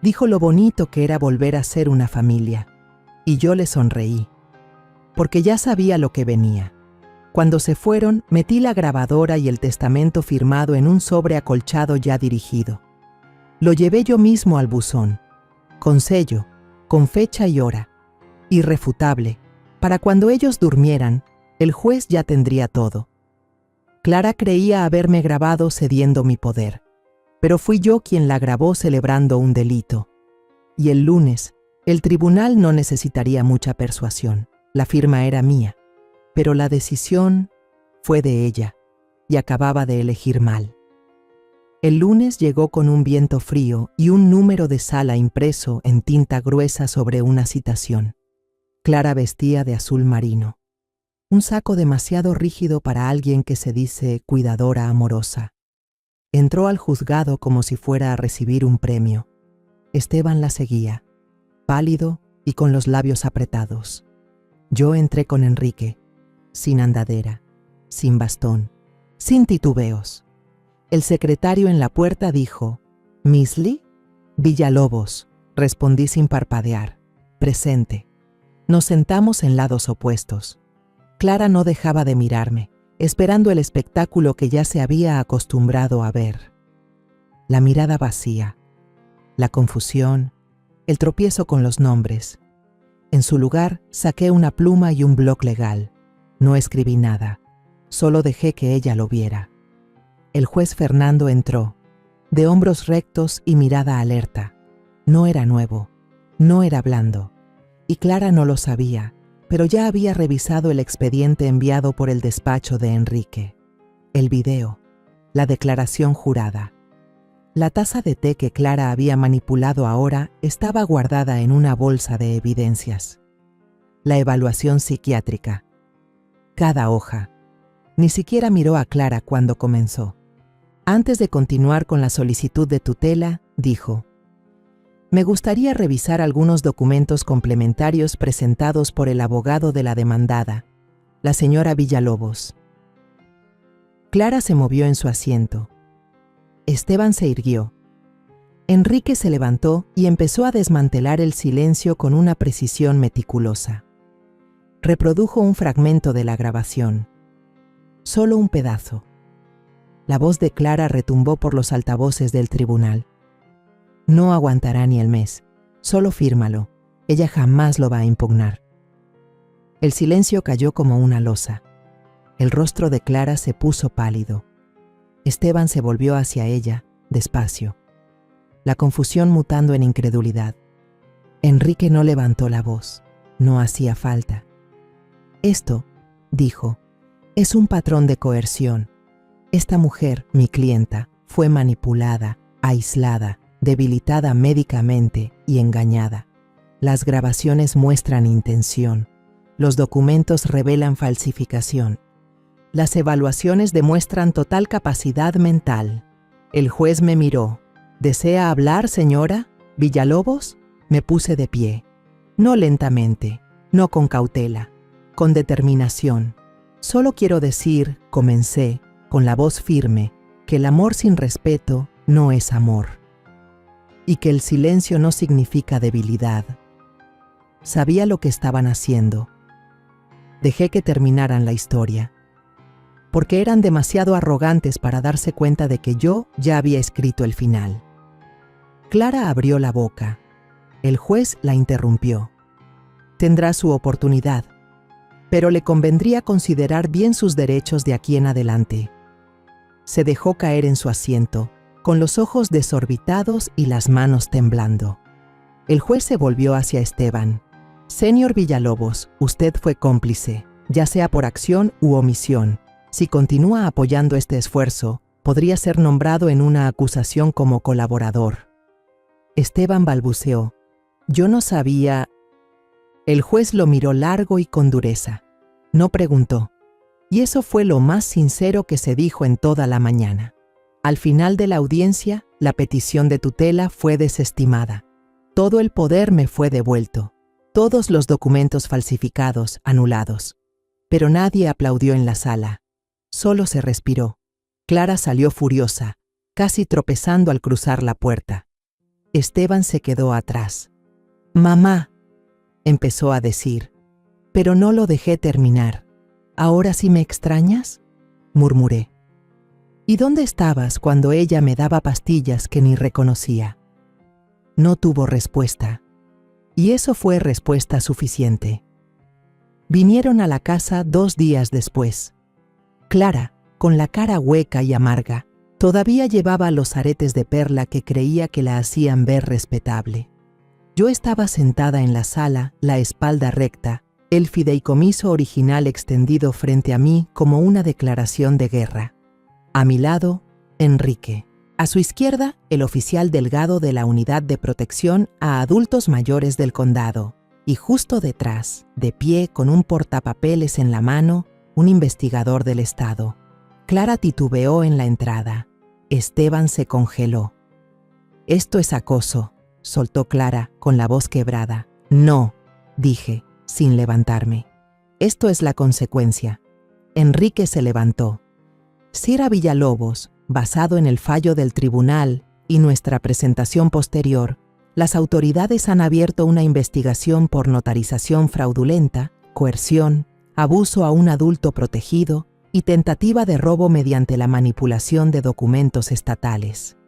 S1: Dijo lo bonito que era volver a ser una familia. Y yo le sonreí, porque ya sabía lo que venía. Cuando se fueron, metí la grabadora y el testamento firmado en un sobre acolchado ya dirigido. Lo llevé yo mismo al buzón, con sello, con fecha y hora, irrefutable. Para cuando ellos durmieran, el juez ya tendría todo. Clara creía haberme grabado cediendo mi poder, pero fui yo quien la grabó celebrando un delito. Y el lunes, el tribunal no necesitaría mucha persuasión. La firma era mía, pero la decisión fue de ella, y acababa de elegir mal. El lunes llegó con un viento frío y un número de sala impreso en tinta gruesa sobre una citación. Clara vestía de azul marino, un saco demasiado rígido para alguien que se dice cuidadora amorosa. Entró al juzgado como si fuera a recibir un premio. Esteban la seguía, pálido y con los labios apretados. Yo entré con Enrique, sin andadera, sin bastón, sin titubeos. El secretario en la puerta dijo, «¿Miss Lee?» «Villalobos», respondí sin parpadear. «Presente». Nos sentamos en lados opuestos. Clara no dejaba de mirarme, esperando el espectáculo que ya se había acostumbrado a ver. La mirada vacía, la confusión, el tropiezo con los nombres. En su lugar, saqué una pluma y un bloc legal. No escribí nada, solo dejé que ella lo viera. El juez Fernando entró, de hombros rectos y mirada alerta. No era nuevo, no era blando, y Clara no lo sabía, pero ya había revisado el expediente enviado por el despacho de Enrique, el video, la declaración jurada. La taza de té que Clara había manipulado ahora estaba guardada en una bolsa de evidencias. La evaluación psiquiátrica. Cada hoja. Ni siquiera miró a Clara cuando comenzó. Antes de continuar con la solicitud de tutela, dijo, «Me gustaría revisar algunos documentos complementarios presentados por el abogado de la demandada, la señora Villalobos». Clara se movió en su asiento. Esteban se irguió. Enrique se levantó y empezó a desmantelar el silencio con una precisión meticulosa. Reprodujo un fragmento de la grabación. Solo un pedazo. La voz de Clara retumbó por los altavoces del tribunal. No aguantará ni el mes. Solo fírmalo. Ella jamás lo va a impugnar. El silencio cayó como una losa. El rostro de Clara se puso pálido. Esteban se volvió hacia ella, despacio. La confusión mutando en incredulidad. Enrique no levantó la voz. No hacía falta. Esto, dijo, es un patrón de coerción. Esta mujer, mi clienta, fue manipulada, aislada, debilitada médicamente y engañada. Las grabaciones muestran intención. Los documentos revelan falsificación. Las evaluaciones demuestran total capacidad mental. El juez me miró. ¿Desea hablar, señora Villalobos? Me puse de pie. No lentamente, no con cautela, con determinación. Solo quiero decir, comencé, con la voz firme, que el amor sin respeto no es amor. Y que el silencio no significa debilidad. Sabía lo que estaban haciendo. Dejé que terminaran la historia. Porque eran demasiado arrogantes para darse cuenta de que yo ya había escrito el final. Clara abrió la boca. El juez la interrumpió. Tendrá su oportunidad, pero le convendría considerar bien sus derechos de aquí en adelante. Se dejó caer en su asiento, con los ojos desorbitados y las manos temblando. El juez se volvió hacia Esteban. Señor Villalobos, usted fue cómplice, ya sea por acción u omisión. Si continúa apoyando este esfuerzo, podría ser nombrado en una acusación como colaborador. Esteban balbuceó. Yo no sabía. El juez lo miró largo y con dureza. No preguntó. Y eso fue lo más sincero que se dijo en toda la mañana. Al final de la audiencia, la petición de tutela fue desestimada. Todo el poder me fue devuelto. Todos los documentos falsificados, anulados. Pero nadie aplaudió en la sala. Solo se respiró. Clara salió furiosa, casi tropezando al cruzar la puerta. Esteban se quedó atrás. «Mamá», empezó a decir, pero no lo dejé terminar. «¿Ahora sí me extrañas?», murmuré. «¿Y dónde estabas cuando ella me daba pastillas que ni reconocía?». No tuvo respuesta. Y eso fue respuesta suficiente. Vinieron a la casa 2 días después. Clara, con la cara hueca y amarga, todavía llevaba los aretes de perla que creía que la hacían ver respetable. Yo estaba sentada en la sala, la espalda recta, el fideicomiso original extendido frente a mí como una declaración de guerra. A mi lado, Enrique. A su izquierda, el oficial delegado de la Unidad de Protección a Adultos Mayores del Condado. Y justo detrás, de pie con un portapapeles en la mano, un investigador del Estado. Clara titubeó en la entrada. Esteban se congeló. «Esto es acoso», soltó Clara con la voz quebrada. «No», dije, sin levantarme. «Esto es la consecuencia». Enrique se levantó. Si era Villalobos, basado en el fallo del tribunal y nuestra presentación posterior, las autoridades han abierto una investigación por notarización fraudulenta, coerción, abuso a un adulto protegido y tentativa de robo mediante la manipulación de documentos estatales.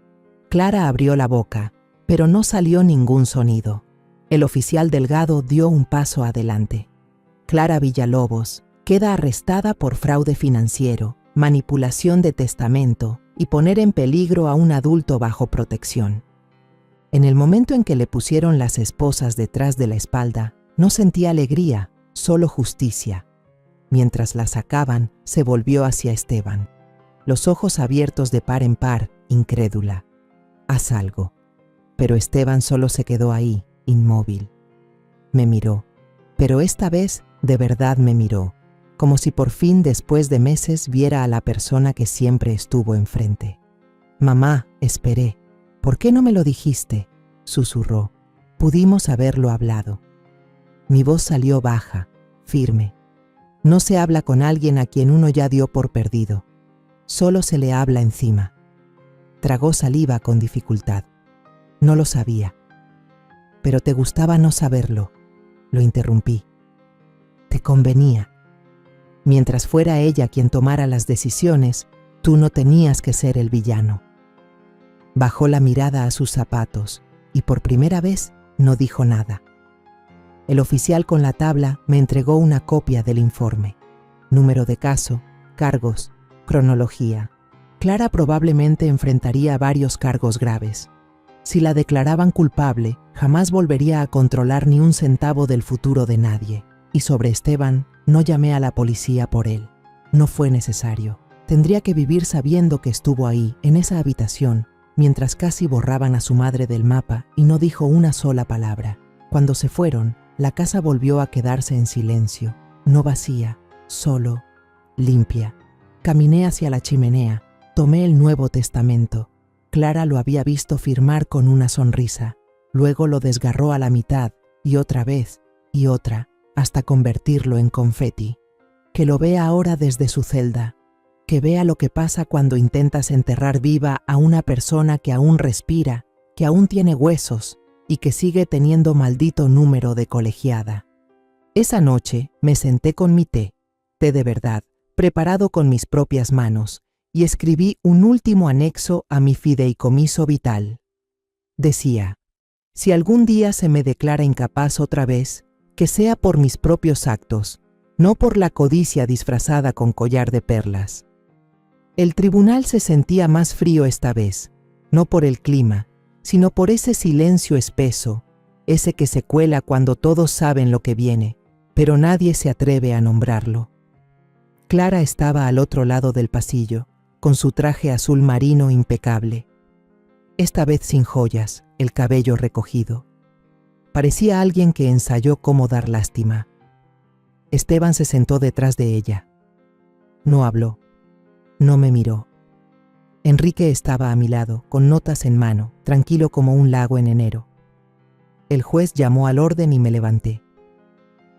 S1: Clara abrió la boca, pero no salió ningún sonido. El oficial Delgado dio un paso adelante. Clara Villalobos queda arrestada por fraude financiero, manipulación de testamento y poner en peligro a un adulto bajo protección. En el momento en que le pusieron las esposas detrás de la espalda, no sentía alegría, solo justicia. Mientras la sacaban, se volvió hacia Esteban, los ojos abiertos de par en par, incrédula. «Haz algo». Pero Esteban solo se quedó ahí, inmóvil. Me miró, pero esta vez de verdad me miró, como si por fin después de meses viera a la persona que siempre estuvo enfrente. «Mamá, esperé. ¿Por qué no me lo dijiste?», susurró. «Pudimos haberlo hablado». Mi voz salió baja, firme. No se habla con alguien a quien uno ya dio por perdido. Solo se le habla encima. Tragó saliva con dificultad. No lo sabía. Pero te gustaba no saberlo. Lo interrumpí. Te convenía. Mientras fuera ella quien tomara las decisiones, tú no tenías que ser el villano. Bajó la mirada a sus zapatos y por primera vez no dijo nada. El oficial con la tabla me entregó una copia del informe. Número de caso, cargos, cronología. Clara probablemente enfrentaría varios cargos graves. Si la declaraban culpable, jamás volvería a controlar ni un centavo del futuro de nadie. Y sobre Esteban, no llamé a la policía por él. No fue necesario. Tendría que vivir sabiendo que estuvo ahí, en esa habitación, mientras casi borraban a su madre del mapa y no dijo una sola palabra. Cuando se fueron, la casa volvió a quedarse en silencio, no vacía, solo, limpia. Caminé hacia la chimenea, tomé el Nuevo Testamento. Clara lo había visto firmar con una sonrisa. Luego lo desgarró a la mitad, y otra vez, y otra, hasta convertirlo en confeti. Que lo vea ahora desde su celda. Que vea lo que pasa cuando intentas enterrar viva a una persona que aún respira, que aún tiene huesos y que sigue teniendo maldito número de colegiada. Esa noche me senté con mi té de verdad, preparado con mis propias manos, y escribí un último anexo a mi fideicomiso vital. Decía, si algún día se me declara incapaz otra vez, que sea por mis propios actos, no por la codicia disfrazada con collar de perlas. El tribunal se sentía más frío esta vez, no por el clima, sino por ese silencio espeso, ese que se cuela cuando todos saben lo que viene, pero nadie se atreve a nombrarlo. Clara estaba al otro lado del pasillo, con su traje azul marino impecable. Esta vez sin joyas, el cabello recogido. Parecía alguien que ensayó cómo dar lástima. Esteban se sentó detrás de ella. No habló. No me miró. Enrique estaba a mi lado, con notas en mano, tranquilo como un lago en enero. El juez llamó al orden y me levanté.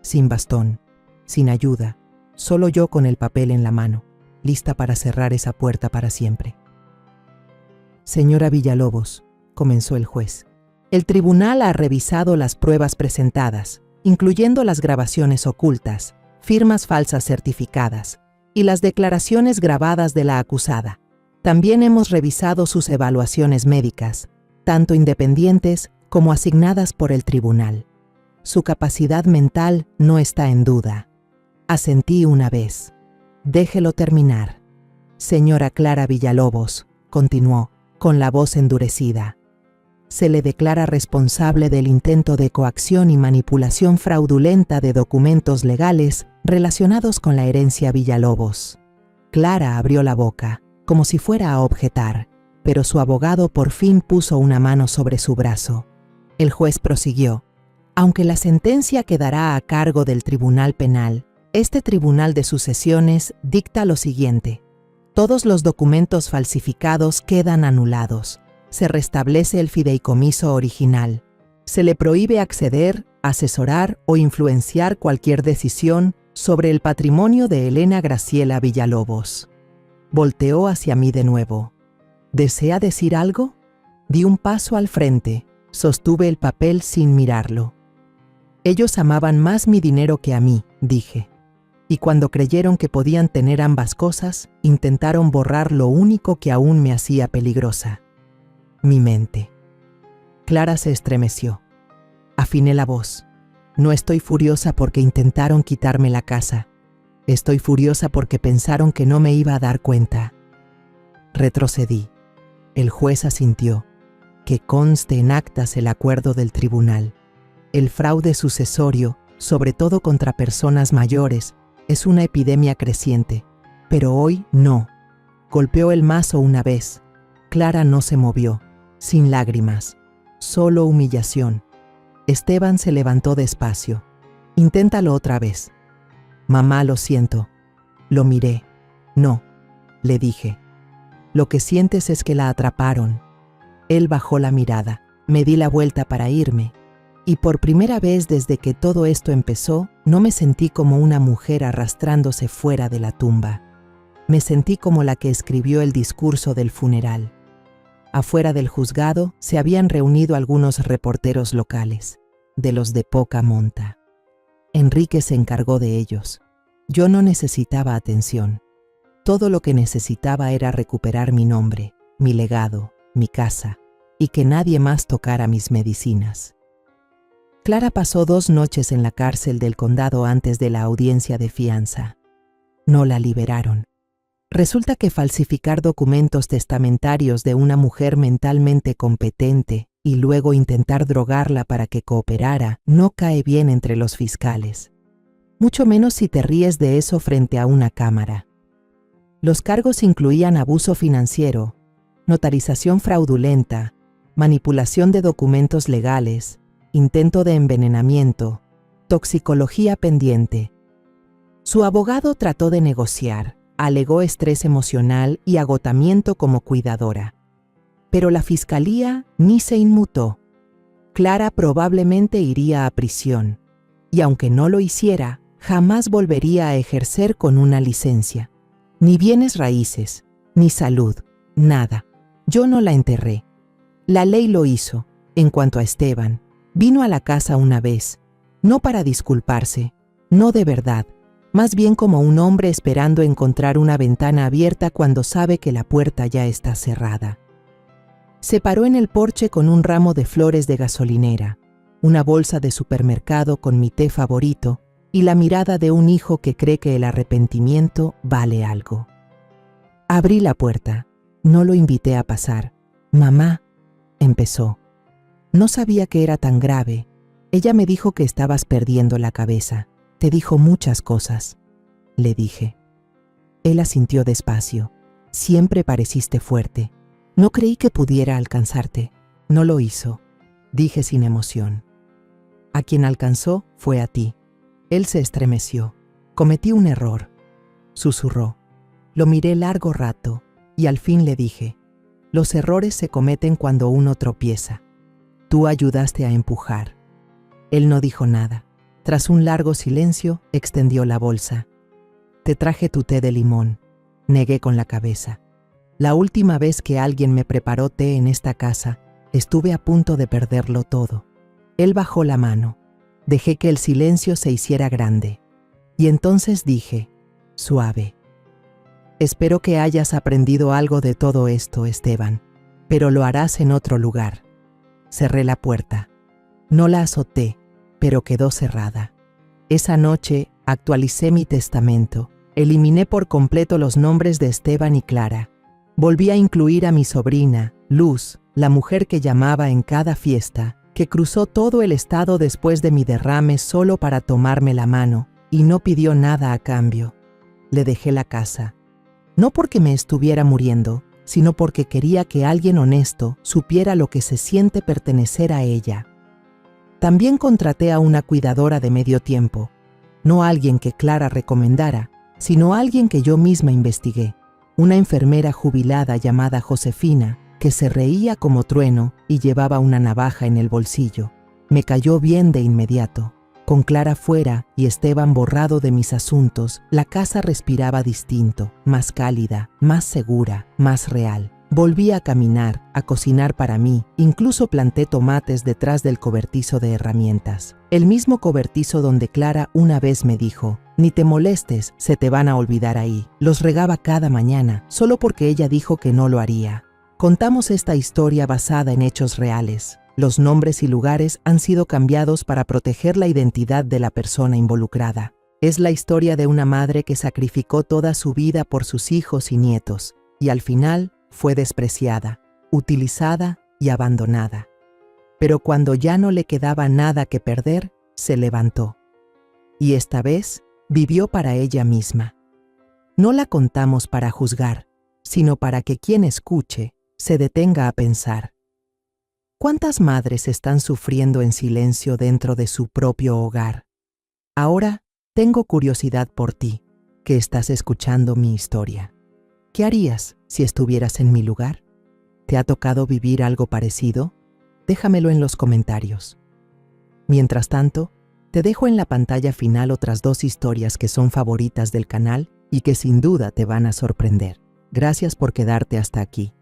S1: Sin bastón, sin ayuda, solo yo con el papel en la mano, lista para cerrar esa puerta para siempre. Señora Villalobos, comenzó el juez, el tribunal ha revisado las pruebas presentadas, incluyendo las grabaciones ocultas, firmas falsas certificadas y las declaraciones grabadas de la acusada. También hemos revisado sus evaluaciones médicas, tanto independientes como asignadas por el tribunal. Su capacidad mental no está en duda. Asentí una vez. Déjelo terminar. Señora Clara Villalobos, continuó, con la voz endurecida. Se le declara responsable del intento de coacción y manipulación fraudulenta de documentos legales relacionados con la herencia Villalobos. Clara abrió la boca, como si fuera a objetar, pero su abogado por fin puso una mano sobre su brazo. El juez prosiguió. Aunque la sentencia quedará a cargo del Tribunal Penal, este Tribunal de Sucesiones dicta lo siguiente. Todos los documentos falsificados quedan anulados. Se restablece el fideicomiso original. Se le prohíbe acceder, asesorar o influenciar cualquier decisión sobre el patrimonio de Elena Graciela Villalobos. Volteó hacia mí de nuevo. ¿Desea decir algo? Di un paso al frente. Sostuve el papel sin mirarlo. Ellos amaban más mi dinero que a mí, dije. Y cuando creyeron que podían tener ambas cosas, intentaron borrar lo único que aún me hacía peligrosa. Mi mente. Clara se estremeció. Afiné la voz. No estoy furiosa porque intentaron quitarme la casa. Estoy furiosa porque pensaron que no me iba a dar cuenta. Retrocedí. El juez asintió. Que conste en actas el acuerdo del tribunal. El fraude sucesorio, sobre todo contra personas mayores, es una epidemia creciente. Pero hoy no. Golpeó el mazo una vez. Clara no se movió, sin lágrimas, solo humillación. Esteban se levantó despacio. Inténtalo otra vez. Mamá, lo siento. Lo miré. No, le dije. Lo que sientes es que la atraparon. Él bajó la mirada. Me di la vuelta para irme. Y por primera vez desde que todo esto empezó, no me sentí como una mujer arrastrándose fuera de la tumba. Me sentí como la que escribió el discurso del funeral. Afuera del juzgado se habían reunido algunos reporteros locales, de los de poca monta. Enrique se encargó de ellos. Yo no necesitaba atención. Todo lo que necesitaba era recuperar mi nombre, mi legado, mi casa, y que nadie más tocara mis medicinas. Clara pasó 2 noches en la cárcel del condado antes de la audiencia de fianza. No la liberaron. Resulta que falsificar documentos testamentarios de una mujer mentalmente competente y luego intentar drogarla para que cooperara no cae bien entre los fiscales. Mucho menos si te ríes de eso frente a una cámara. Los cargos incluían abuso financiero, notarización fraudulenta, manipulación de documentos legales, intento de envenenamiento, toxicología pendiente. Su abogado trató de negociar, alegó estrés emocional y agotamiento como cuidadora. Pero la fiscalía ni se inmutó. Clara probablemente iría a prisión, y aunque no lo hiciera, jamás volvería a ejercer con una licencia. Ni bienes raíces, ni salud, nada. Yo no la enterré. La ley lo hizo. En cuanto a Esteban, vino a la casa una vez, no para disculparse, no de verdad, más bien como un hombre esperando encontrar una ventana abierta cuando sabe que la puerta ya está cerrada. Se paró en el porche con un ramo de flores de gasolinera, una bolsa de supermercado con mi té favorito y la mirada de un hijo que cree que el arrepentimiento vale algo. Abrí la puerta, no lo invité a pasar. «Mamá», empezó. No sabía que era tan grave. Ella me dijo que estabas perdiendo la cabeza. Te dijo muchas cosas, le dije. Él asintió despacio. Siempre pareciste fuerte. No creí que pudiera alcanzarte. No lo hizo, dije sin emoción. A quien alcanzó fue a ti. Él se estremeció. Cometí un error, susurró. Lo miré largo rato y al fin le dije, los errores se cometen cuando uno tropieza. Tú ayudaste a empujar. Él no dijo nada. Tras un largo silencio, extendió la bolsa. Te traje tu té de limón. Negué con la cabeza. La última vez que alguien me preparó té en esta casa, estuve a punto de perderlo todo. Él bajó la mano. Dejé que el silencio se hiciera grande. Y entonces dije, suave. Espero que hayas aprendido algo de todo esto, Esteban, pero lo harás en otro lugar. Cerré la puerta. No la azoté, pero quedó cerrada. Esa noche actualicé mi testamento. Eliminé por completo los nombres de Esteban y Clara. Volví a incluir a mi sobrina, Luz, la mujer que llamaba en cada fiesta, que cruzó todo el estado después de mi derrame solo para tomarme la mano y no pidió nada a cambio. Le dejé la casa. No porque me estuviera muriendo, sino porque quería que alguien honesto supiera lo que se siente pertenecer a ella. También contraté a una cuidadora de medio tiempo, no alguien que Clara recomendara, sino alguien que yo misma investigué, una enfermera jubilada llamada Josefina, que se reía como trueno y llevaba una navaja en el bolsillo. Me cayó bien de inmediato. Con Clara fuera y Esteban borrado de mis asuntos, la casa respiraba distinto, más cálida, más segura, más real. Volví a caminar, a cocinar para mí, incluso planté tomates detrás del cobertizo de herramientas. El mismo cobertizo donde Clara una vez me dijo, ni te molestes, se te van a olvidar ahí. Los regaba cada mañana, solo porque ella dijo que no lo haría. Contamos esta historia basada en hechos reales. Los nombres y lugares han sido cambiados para proteger la identidad de la persona involucrada. Es la historia de una madre que sacrificó toda su vida por sus hijos y nietos, y al final fue despreciada, utilizada y abandonada. Pero cuando ya no le quedaba nada que perder, se levantó. Y esta vez vivió para ella misma. No la contamos para juzgar, sino para que quien escuche se detenga a pensar. ¿Cuántas madres están sufriendo en silencio dentro de su propio hogar? Ahora tengo curiosidad por ti, que estás escuchando mi historia. ¿Qué harías si estuvieras en mi lugar? ¿Te ha tocado vivir algo parecido? Déjamelo en los comentarios. Mientras tanto, te dejo en la pantalla final otras 2 historias que son favoritas del canal y que sin duda te van a sorprender. Gracias por quedarte hasta aquí.